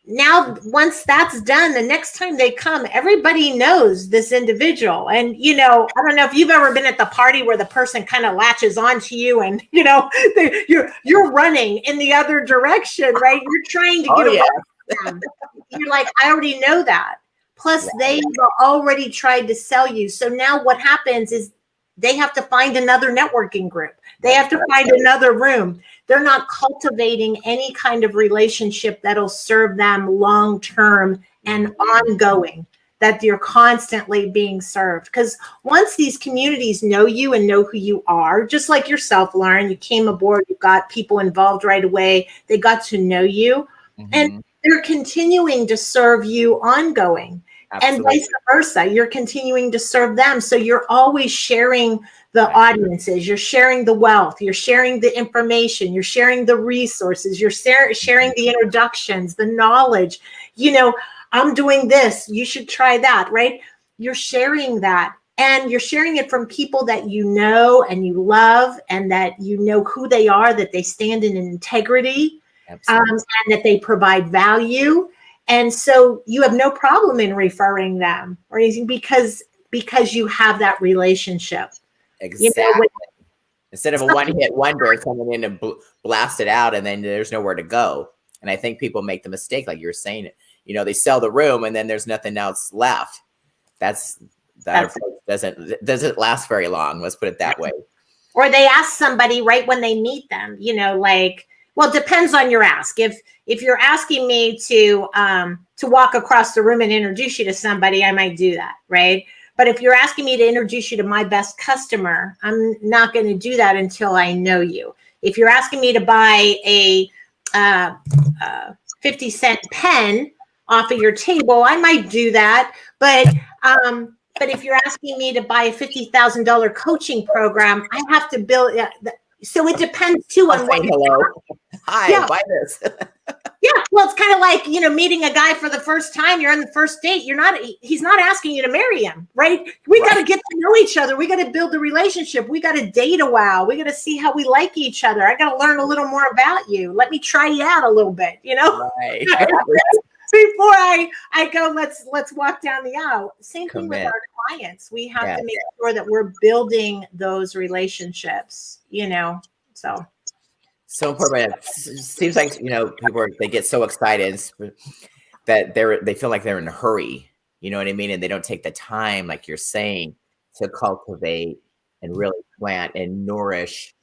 now, once that's done, the next time they come, everybody knows this individual. And, I don't know if you've ever been at the party where the person kind of latches onto you and, you're running in the other direction, right? You're trying to get away from them. You're like, I already know that. Plus, they've already tried to sell you. So now what happens is they have to find another networking group. They have to find another room. They're not cultivating any kind of relationship that'll serve them long-term and ongoing, that you're constantly being served. Because once these communities know you and know who you are, just like yourself, Lauren, you came aboard, you got people involved right away. They got to know you, and they're continuing to serve you ongoing. And vice versa. You're continuing to serve them. So you're always sharing the audiences, you're sharing the wealth, you're sharing the information, you're sharing the resources, you're sharing the introductions, the knowledge. I'm doing this, you should try that, right? You're sharing that. And you're sharing it from people that you know and you love, and that you know who they are, that they stand in integrity, and that they provide value. And so you have no problem in referring them or anything, because you have that relationship. Exactly. Instead of a one-hit wonder coming in and blast it out, and then there's nowhere to go. And I think people make the mistake, like you're saying, they sell the room and then there's nothing else left. That doesn't last very long. Let's put it that way. Or they ask somebody right when they meet them, well, it depends on your ask. If you're asking me to walk across the room and introduce you to somebody, I might do that, right? But if you're asking me to introduce you to my best customer, I'm not going to do that until I know you. If you're asking me to buy a 50-cent pen off of your table, I might do that. But if you're asking me to buy a $50,000 coaching program, I have to build. So it depends too on what. Hello. Hi, buy this. Yeah, well, it's kind of like, meeting a guy for the first time. You're on the first date. He's not asking you to marry him, right? We got to get to know each other. We got to build a relationship. We got to date a while. We got to see how we like each other. I got to learn a little more about you. Let me try you out a little bit, Right. Before I go, let's walk down the aisle. Same thing with our clients. We have to make sure that we're building those relationships, So important. It seems like, people they get so excited that they feel like they're in a hurry, you know what I mean? And they don't take the time, like you're saying, to cultivate and really plant and nourish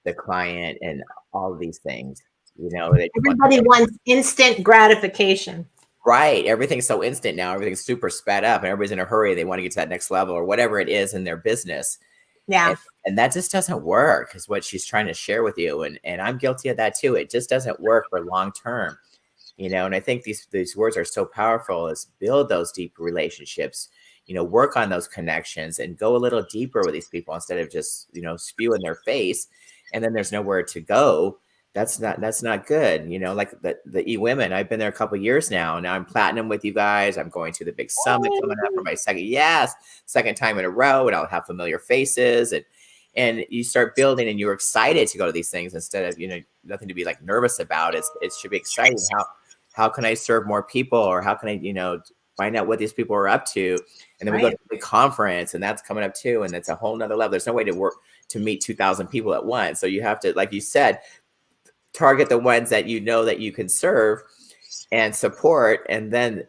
the client and all of these things. Everybody wants instant gratification. Right. Everything's so instant now. Everything's super sped up and everybody's in a hurry. They want to get to that next level or whatever it is in their business. Yeah. And that just doesn't work, is what she's trying to share with you. And I'm guilty of that too. It just doesn't work for long term, and I think these words are so powerful, is build those deep relationships, work on those connections and go a little deeper with these people instead of just, spew in their face and then there's nowhere to go. That's not good. Like the E-Women, I've been there a couple of years now. Now I'm platinum with you guys. I'm going to the big summit coming up for my second time in a row, and I'll have familiar faces and you start building and you're excited to go to these things instead of, nothing to be like nervous about. It should be exciting. How can I serve more people, or how can I, find out what these people are up to? And then we go to the conference, and that's coming up too. And that's a whole nother level. There's no way to meet 2,000 people at once. So you have to, like you said, target the ones that that you can serve and support, and then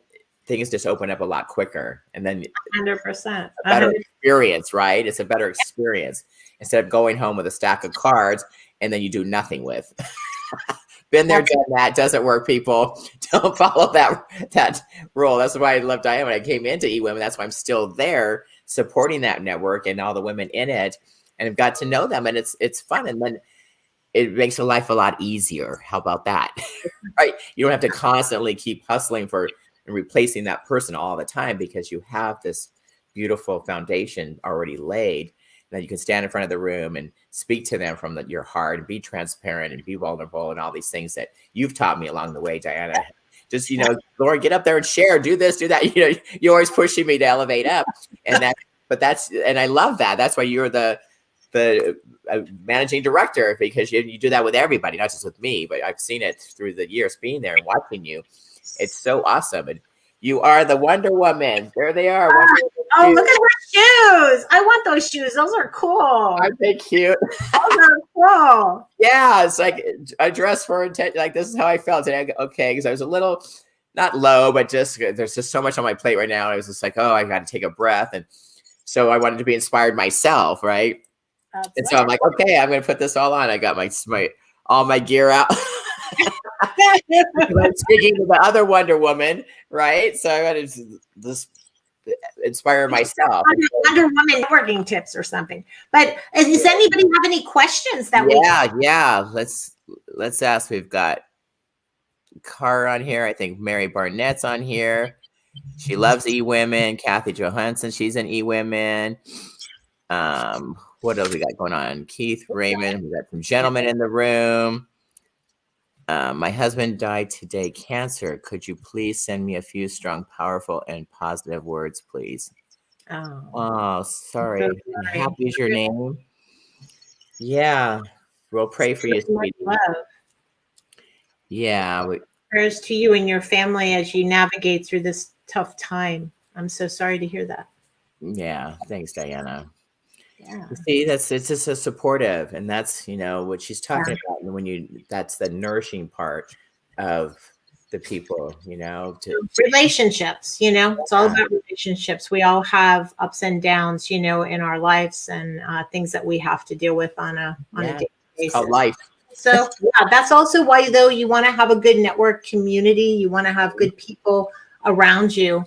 things just open up a lot quicker. And then 100%. Better experience, right? It's a better experience instead of going home with a stack of cards and then you do nothing with. Been there, done that. Doesn't work, people. Don't follow that rule. That's why I love Diane when I came into E-Women. That's why I'm still there supporting that network and all the women in it, and I've got to know them, and it's fun. And then it makes your life a lot easier. How about that? Right? You don't have to constantly keep hustling for and replacing that person all the time, because you have this beautiful foundation already laid. That you can stand in front of the room and speak to them from your heart and be transparent and be vulnerable and all these things that you've taught me along the way, Diana. Just, Lauren, get up there and share, do this, do that. You're always pushing me to elevate up. And I love that. That's why you're the managing director, because you do that with everybody, not just with me, but I've seen it through the years being there and watching you. It's so awesome. And you are the Wonder Woman. There they are. Oh, look at her shoes. I want those shoes. Those are cool. Aren't they cute? Those are cool. Yeah, it's like I dress for intent. Like, this is how I felt today. Okay, because I was a little, not low, but just there's just so much on my plate right now. I was just like, oh, I got to take a breath. And so I wanted to be inspired myself, right? So I'm like, okay, I'm going to put this all on. I got all my gear out. I'm speaking to the other Wonder Woman, right? So I wanted to just inspire myself. Wonder Woman networking tips or something. But does anybody have any questions that Yeah. Let's ask. We've got Car on here. I think Mary Barnett's on here. She loves E-Women. Kathy Johansson, she's in E-Women. What else we got going on? Keith Raymond, we got some gentlemen in the room. My husband died today, cancer. Could you please send me a few strong, powerful, and positive words, please? Oh, sorry. So sorry. Happy is your name. Yeah, we'll pray for you, sweetie. Love. Yeah. Prayers to you and your family as you navigate through this tough time. I'm so sorry to hear that. Yeah. Thanks, Diana. Yeah. See, it's just so supportive, and that's what she's talking about. And that's the nourishing part of the people, to relationships. It's all about relationships. We all have ups and downs, in our lives, and things that we have to deal with on a daily basis. Called life. So yeah, that's also why though you want to have a good network community. You want to have good people around you.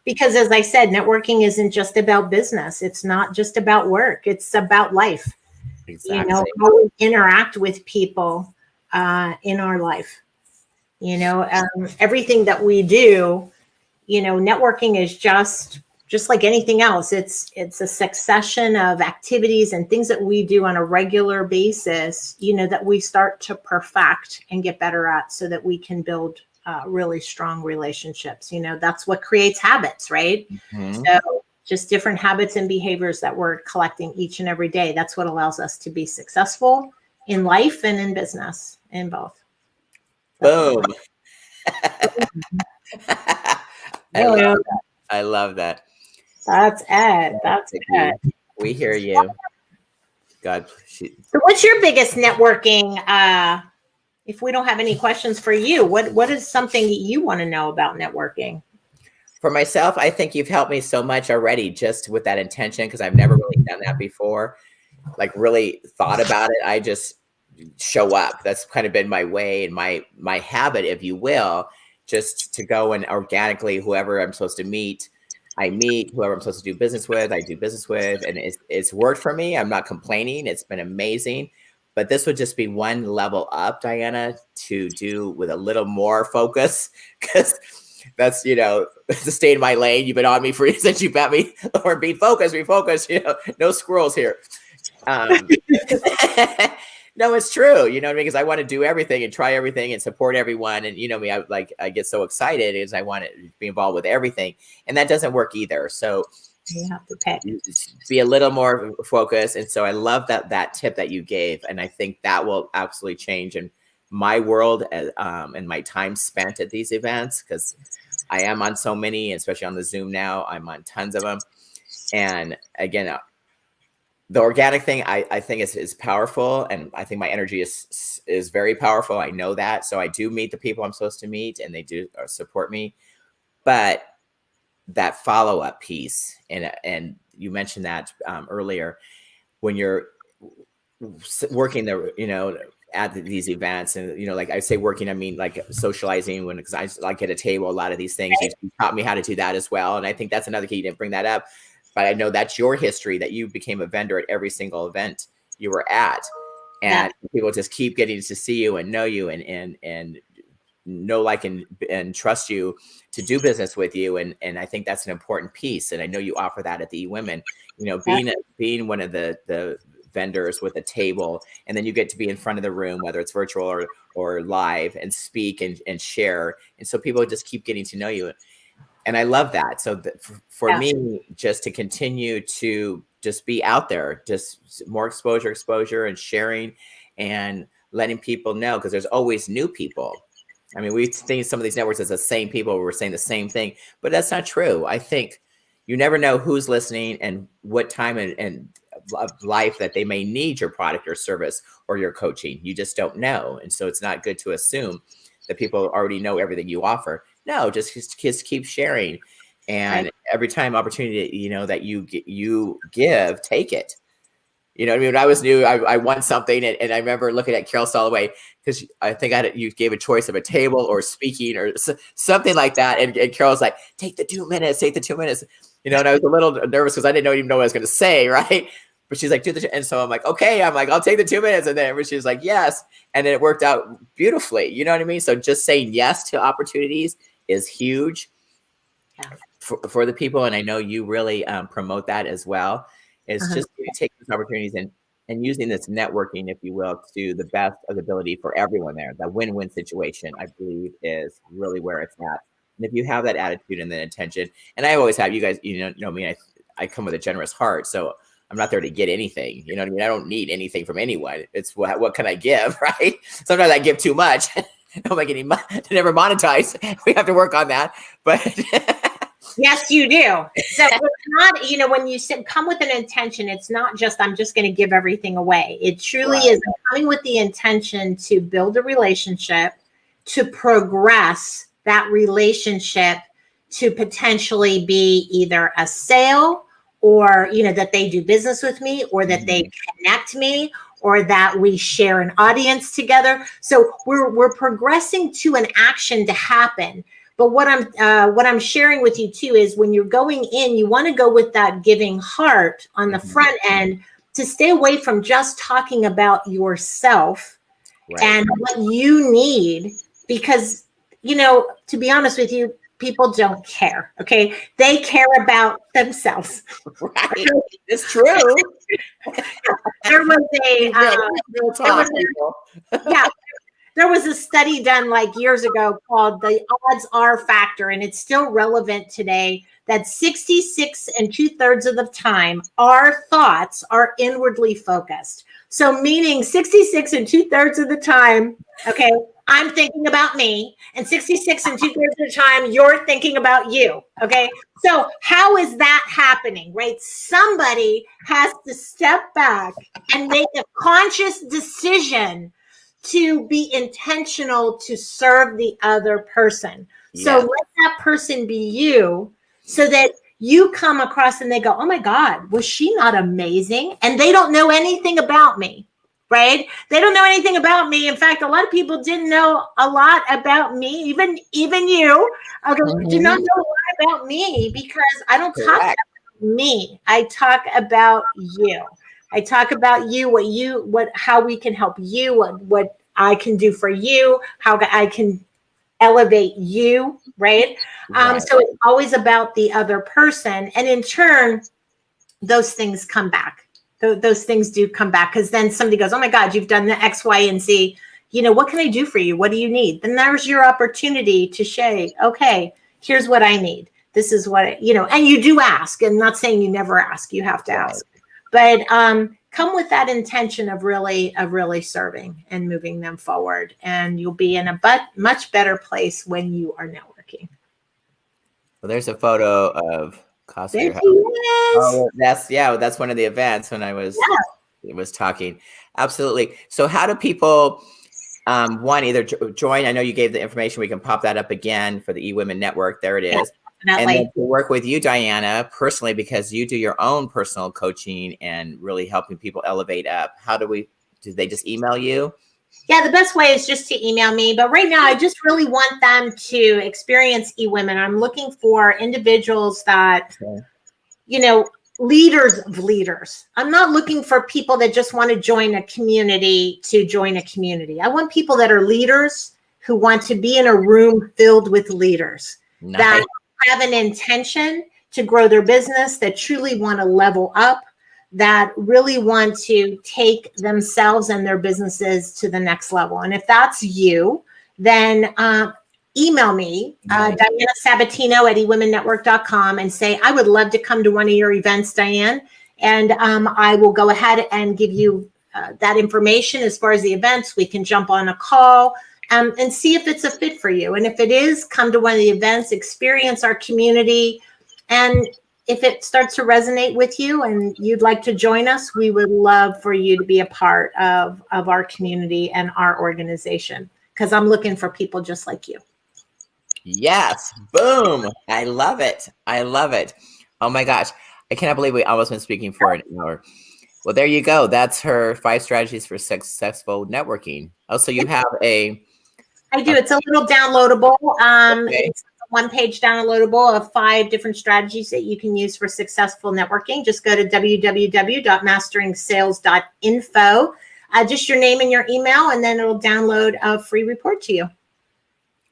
Because as I said, networking isn't just about business. It's not just about work. It's about life. Exactly. How we interact with people in our life. Everything that we do, networking is just like anything else. It's a succession of activities and things that we do on a regular basis, that we start to perfect and get better at so that we can build really strong relationships. That's what creates habits, right? Mm-hmm. So just different habits and behaviors that we're collecting each and every day. That's what allows us to be successful in life and in business, in both. Boom. I love that. That's Ed. That's Ed. We hear you. God. So what's your biggest networking? If we don't have any questions for you, what is something that you want to know about networking? For myself, I think you've helped me so much already just with that intention, because I've never really done that before, like really thought about it. I just show up. That's kind of been my way and my habit, if you will, just to go and organically, whoever I'm supposed to meet, I meet. Whoever I'm supposed to do business with, I do business with. And it's worked for me. I'm not complaining. It's been amazing. But this would just be one level up, Diana, to do with a little more focus, because that's, to stay in my lane. You've been on me since you bet me, or be focused, no squirrels here. No, it's true. You know what I mean? Because I want to do everything and try everything and support everyone. And me, I get so excited because I want to be involved with everything. And that doesn't work either. So you have to pick. Be a little more focused. And so I love that tip that you gave. And I think that will absolutely change in my world and my time spent at these events, because I am on so many, especially on the Zoom now. I'm on tons of them. And again, the organic thing I think is powerful, and I think my energy is very powerful. I know that. So I do meet the people I'm supposed to meet, and they do support me. But that follow-up piece, and you mentioned that earlier, when you're working at these events, and like I say working, I mean like socializing, because I like at a table, a lot of these things, you taught me how to do that as well. And I think that's another key. You didn't bring that up, but I know that's your history, that you became a vendor at every single event you were at, and people just keep getting to see you and know you and know, like, and trust you to do business with you. And I think that's an important piece. And I know you offer that at the E-Women, being one of the vendors with a table, and then you get to be in front of the room, whether it's virtual or live, and speak and share. And so people just keep getting to know you. And I love that. So for me, just to continue to just be out there, just more exposure and sharing and letting people know, because there's always new people. I mean, we think some of these networks as the same people, we're saying the same thing, but that's not true. I think you never know who's listening and what time and of life that they may need your product or service or your coaching. You just don't know. And so it's not good to assume that people already know everything you offer. No, just keep sharing. And every time opportunity, that you give, take it. You know what I mean? When I was new, I won something, and I remember looking at Carol Soloway, because I think you gave a choice of a table or speaking or something like that. And Carol's like, take the 2 minutes. And I was a little nervous because I didn't even know what I was going to say, right? But she's like, and so I'm like, okay. I'm like, I'll take the 2 minutes. And then she was like, yes. And then it worked out beautifully. You know what I mean? So just saying yes to opportunities is huge. for the people, and I know you really promote that as well, is just to take these opportunities and using this networking, if you will, to the best of the ability for everyone there. The win-win situation, I believe, is really where it's at. And if you have that attitude and that intention, and I always have, you guys, know me, I come with a generous heart, so I'm not there to get anything. You know what I mean? I don't need anything from anyone. It's what can I give, right? Sometimes I give too much. Don't make any money, never monetize. We have to work on that. But yes, you do. So it's not, when you said come with an intention, it's not just I'm just going to give everything away. It truly is coming with the intention to build a relationship, to progress that relationship to potentially be either a sale, or that they do business with me, or that they connect me, or that we share an audience together. So we're progressing to an action to happen. But what I'm sharing with you too is when you're going in, you want to go with that giving heart on the front end, to stay away from just talking about yourself and what you need, because to be honest with you, people don't care. Okay. They care about themselves. Right. It's true. There was a study done like years ago called the odds are factor, and it's still relevant today, that 66 and 2/3 of the time, our thoughts are inwardly focused. So meaning 66 and 2/3 of the time, okay, I'm thinking about me, and 66 and 2/3 of the time, you're thinking about you. Okay. So how is that happening, right? Somebody has to step back and make a conscious decision to be intentional to serve the other person. So let that person be you, so that you come across and they go, oh my God, was she not amazing? And they don't know anything about me. Right? They don't know anything about me. In fact, a lot of people didn't know a lot about me, even you. Do not know a lot about me, because I don't talk about me. I talk about you. I talk about you, how we can help you, what I can do for you, how I can elevate you, right? So it's always about the other person. And in turn, those things come back. Those things do come back, because then somebody goes, oh my God, you've done the X, Y, and Z. What can I do for you? What do you need? Then there's your opportunity to say, okay, here's what I need. This is what, and you do ask. I'm not saying you never ask. You have to ask. But come with that intention of really serving and moving them forward. And you'll be in a much better place when you are networking. Well, there's a photo of there she is. Oh, that's one of the events when I was talking. Absolutely. So how do people one, either join? I know you gave the information. We can pop that up again for the eWomen Network. There it is. And then to work with you, Diana, personally, because you do your own personal coaching and really helping people elevate up. How do they just email you? Yeah, the best way is just to email me. But right now, I just really want them to experience eWomen. I'm looking for individuals that, leaders of leaders. I'm not looking for people that just want to join a community to join a community. I want people that are leaders who want to be in a room filled with leaders that have an intention to grow their business, that truly want to level up, that really want to take themselves and their businesses to the next level. And if that's you, then email me, Diana Sabatino at ewomennetwork.com, and say, I would love to come to one of your events, Diane. And I will go ahead and give you that information as far as the events. We can jump on a call and see if it's a fit for you. And if it is, come to one of the events, experience our community. And if it starts to resonate with you and you'd like to join us, we would love for you to be a part of our community and our organization, because I'm looking for people just like you. Yes. Boom. I love it. I love it. Oh my gosh. I cannot believe we almost been speaking for an hour. Well, there you go. That's her 5 strategies for successful networking. Also, you have I do. It's a little downloadable. It's a 1-page downloadable of 5 different strategies that you can use for successful networking. Just go to www.masteringsales.info. Just your name and your email, and then it'll download a free report to you.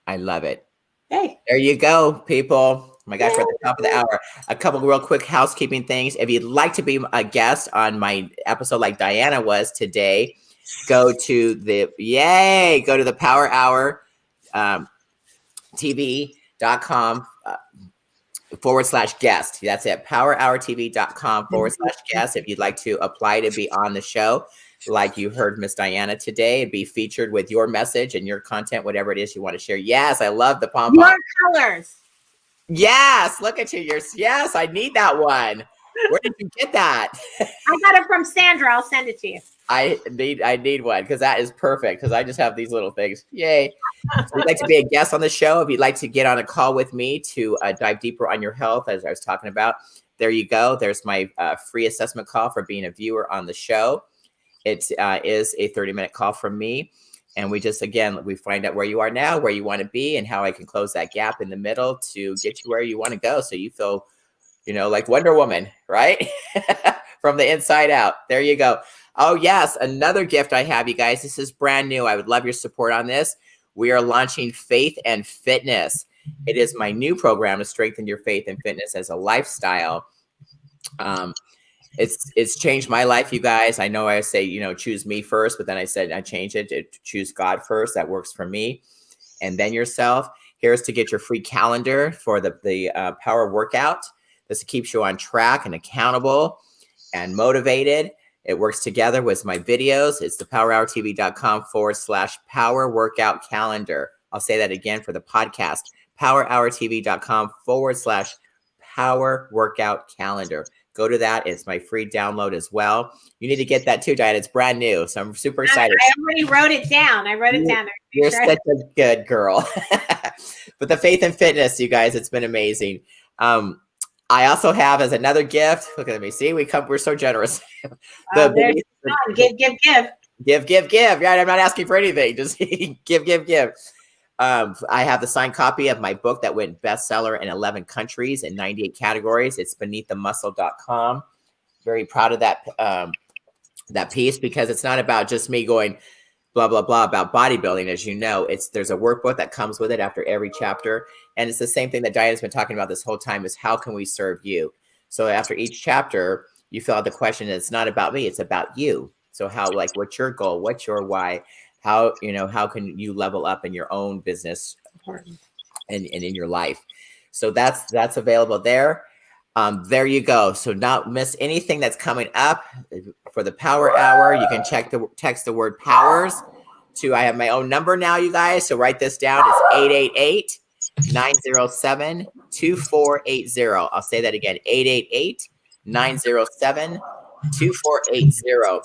I love it. Hey. There you go, people. my gosh, we're at the top of the hour. A couple real quick housekeeping things. If you'd like to be a guest on my episode like Diana was today, go to the Power Hour TV.com /guest. That's it. PowerHourTV.com /guest. If you'd like to apply to be on the show, like you heard Miss Diana today, and be featured with your message and your content, whatever it is you want to share. Yes, I love the pom-pom. Your colors. Yes, look at you. Yes, I need that one. Where did you get that? I got it from Sandra. I'll send it to you. I need one because that is perfect because I just have these little things. Yay. So if you'd like to be a guest on the show, if you'd like to get on a call with me to dive deeper on your health, as I was talking about, there you go. There's my free assessment call for being a viewer on the show. It is a 30-minute call from me. And we just, again, we find out where you are now, where you want to be, and how I can close that gap in the middle to get you where you want to go. So you feel, like Wonder Woman, right? From the inside out. There you go. Oh, yes. Another gift I have, you guys. This is brand new. I would love your support on this. We are launching Faith and Fitness. It is my new program to strengthen your faith and fitness as a lifestyle. It's changed my life, you guys. I know I say, choose me first, but then I said I changed it to choose God first. That works for me. And then yourself. Here's to get your free calendar for the power workout. This keeps you on track and accountable and motivated. It works together with my videos. It's the PowerHourTV.com /power workout calendar. I'll say that again for the podcast. PowerHourTV.com /power workout calendar. Go to that. It's my free download as well. You need to get that too, Diane. It's brand new. So I'm super excited. I already wrote it down. You're such a good girl. But the Faith and Fitness, you guys, it's been amazing. I also have as another gift. Look at me. See, we're so generous. Give. Give. Right. I'm not asking for anything. Just give. I have the signed copy of my book that went bestseller in 11 countries in 98 categories. It's beneaththemuscle.com. Very proud of that piece because it's not about just me going blah, blah, blah about bodybuilding. As you know, there's a workbook that comes with it after every chapter. And it's the same thing that Diana's been talking about this whole time is how can we serve you? So after each chapter, you fill out the question. It's not about me. It's about you. So what's your goal? What's your why? How can you level up in your own business and in your life? So that's available there. There you go. So not miss anything that's coming up for the Power Hour. You can text the word powers to, I have my own number now, you guys. So write this down. It's 888-907-2480. I'll say that again, 888-907-2480.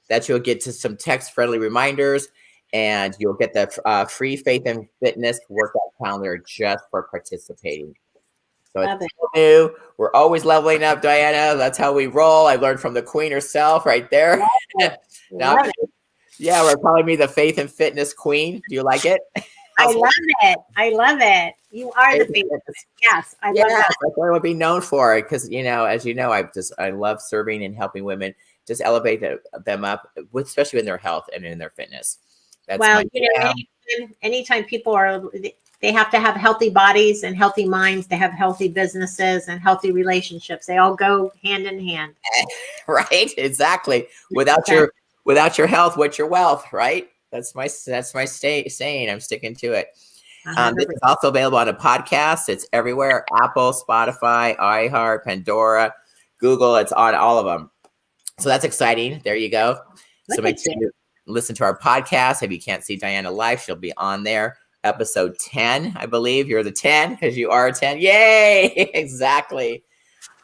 That you'll get to some text-friendly reminders, and you'll get the free Faith and Fitness workout calendar just for participating. So it's new. We're always leveling up, Diana. That's how we roll. I learned from the queen herself right there. Now, yeah, we're calling me the Faith and Fitness queen. Do you like it? I love it. You are the faith. Yes, I love that. That's what I would be known for because, as you know, I love serving and helping women just elevate them up, especially in their health and in their fitness. That's anytime people they have to have healthy bodies and healthy minds. They have healthy businesses and healthy relationships. They all go hand in hand. Right? Exactly. Without your health, what's your wealth? Right? That's my saying. I'm sticking to it. This is also available on a podcast. It's everywhere: Apple, Spotify, iHeart, Pandora, Google. It's on all of them. So that's exciting. There you go. So make sure you listen to our podcast. If you can't see Diana live, she'll be on there. Episode 10, I believe. You're the 10 because you are 10. Yay! Exactly.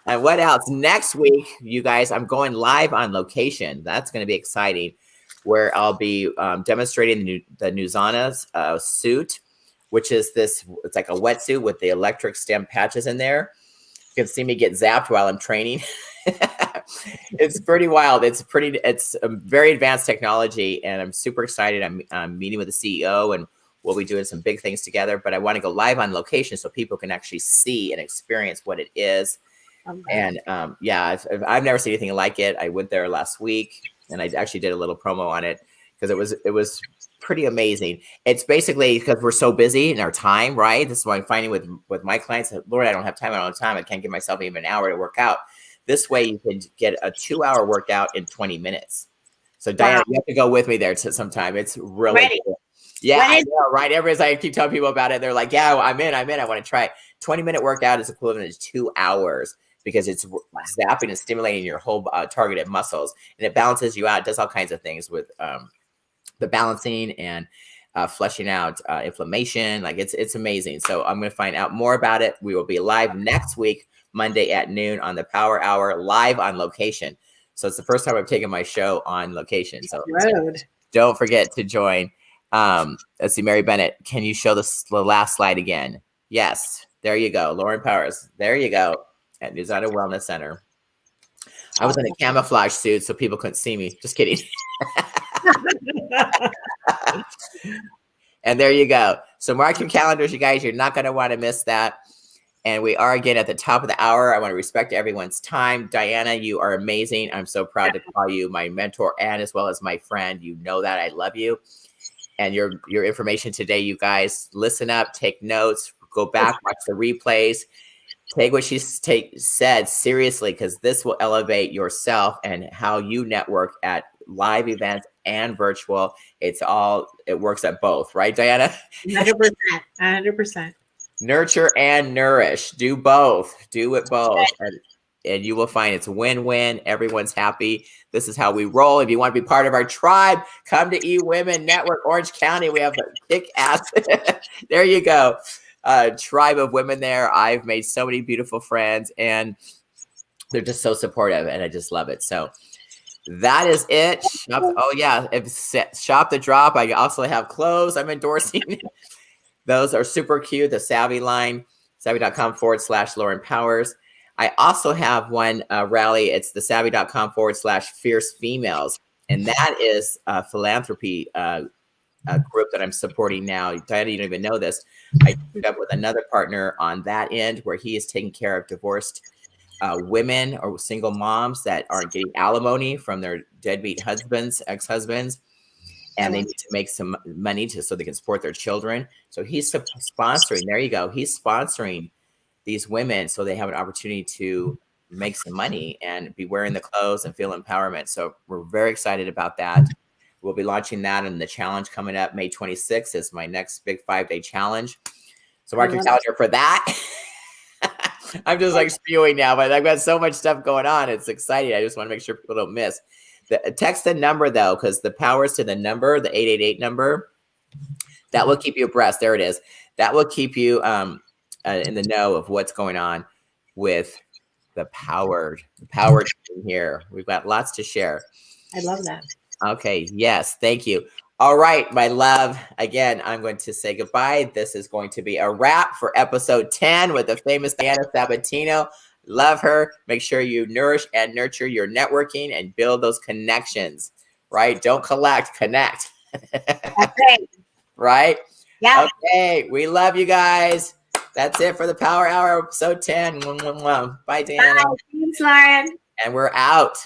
And what else? Next week, you guys, I'm going live on location. That's going to be exciting, where I'll be demonstrating the Nuzana's suit, which is it's like a wetsuit with the electric stem patches in there. You can see me get zapped while I'm training. It's pretty wild. It's a very advanced technology, and I'm super excited. I'm meeting with the CEO, and we'll be doing some big things together. But I want to go live on location so people can actually see and experience what it is. Okay. And I've never seen anything like it. I went there last week, and I actually did a little promo on it because it was pretty amazing. It's basically because we're so busy in our time, right? This is what I'm finding with my clients. That, Lord, I don't have time. I don't have time. I can't give myself even an hour to work out. This way you can get a 2-hour workout in 20 minutes. So Diana, you have to go with me there to sometime. It's really cool. Yeah, I know, right? Everybody's like, I keep telling people about it. They're like, yeah, I'm in. I want to try it. 20-minute workout is equivalent to 2 hours because it's zapping and stimulating your whole targeted muscles, and it balances you out. It does all kinds of things with the balancing and fleshing out inflammation. Like it's amazing. So I'm going to find out more about it. We will be live next week, Monday at noon on the Power Hour, live on location. So it's the first time I've taken my show on location. So don't forget to join. Let's see, Mary Bennett, can you show the last slide again? Yes, there you go. Lauren Powers, there you go. At Designer Wellness Center. I was in a camouflage suit so people couldn't see me. Just kidding. And there you go. So mark your calendars, you guys. You're not going to want to miss that. And we are again at the top of the hour. I want to respect everyone's time. Diana, you are amazing. I'm so proud to call you my mentor and as well as my friend. You know that I love you. And your information today, you guys, listen up, take notes, go back, watch the replays, take what she said seriously, because this will elevate yourself and how you network at live events and virtual. It works at both, right, Diana? 100%. Nurture and nourish. Do both. Do it both. And you will find it's win-win. Everyone's happy. This is how we roll. If you want to be part of our tribe, come to eWomen Network, Orange County. We have a kick-ass. There you go. Tribe of women there. I've made so many beautiful friends, and they're just so supportive, and I just love it. So that is it. Shop the drop. I also have clothes I'm endorsing. Those are super cute. The Savvy line, savvy.com/Lauren Powers. I also have one rally. It's the savvy.com/Fierce Females. And that is a philanthropy group that I'm supporting now. Diana, you don't even know this. I teamed up with another partner on that end where he is taking care of divorced women or single moms that aren't getting alimony from their deadbeat husbands, ex-husbands. And they need to make some money so they can support their children. So he's sponsoring. There you go. He's sponsoring these women so they have an opportunity to make some money and be wearing the clothes and feel empowerment. So we're very excited about that. We'll be launching that, and the challenge coming up May 26th is my next big 5-day challenge. So mark your calendar for that. I'm just like spewing now, but I've got so much stuff going on. It's exciting. I just want to make sure people don't miss. Text the number though, because the powers to the number, the 888 number, that will keep you abreast. There it is. That will keep you in the know of what's going on with the powered team here. We've got lots to share. I love that. Okay. Yes. Thank you. All right, my love. Again, I'm going to say goodbye. This is going to be a wrap for episode 10 with the famous Diana Sabatino. Love her. Make sure you nourish and nurture your networking and build those connections, right? Don't collect, connect. Okay. Right? Yeah. Okay. We love you guys. That's it for the Power Hour, episode 10. Bye, Diana. Bye. Thanks, Lauren. And we're out.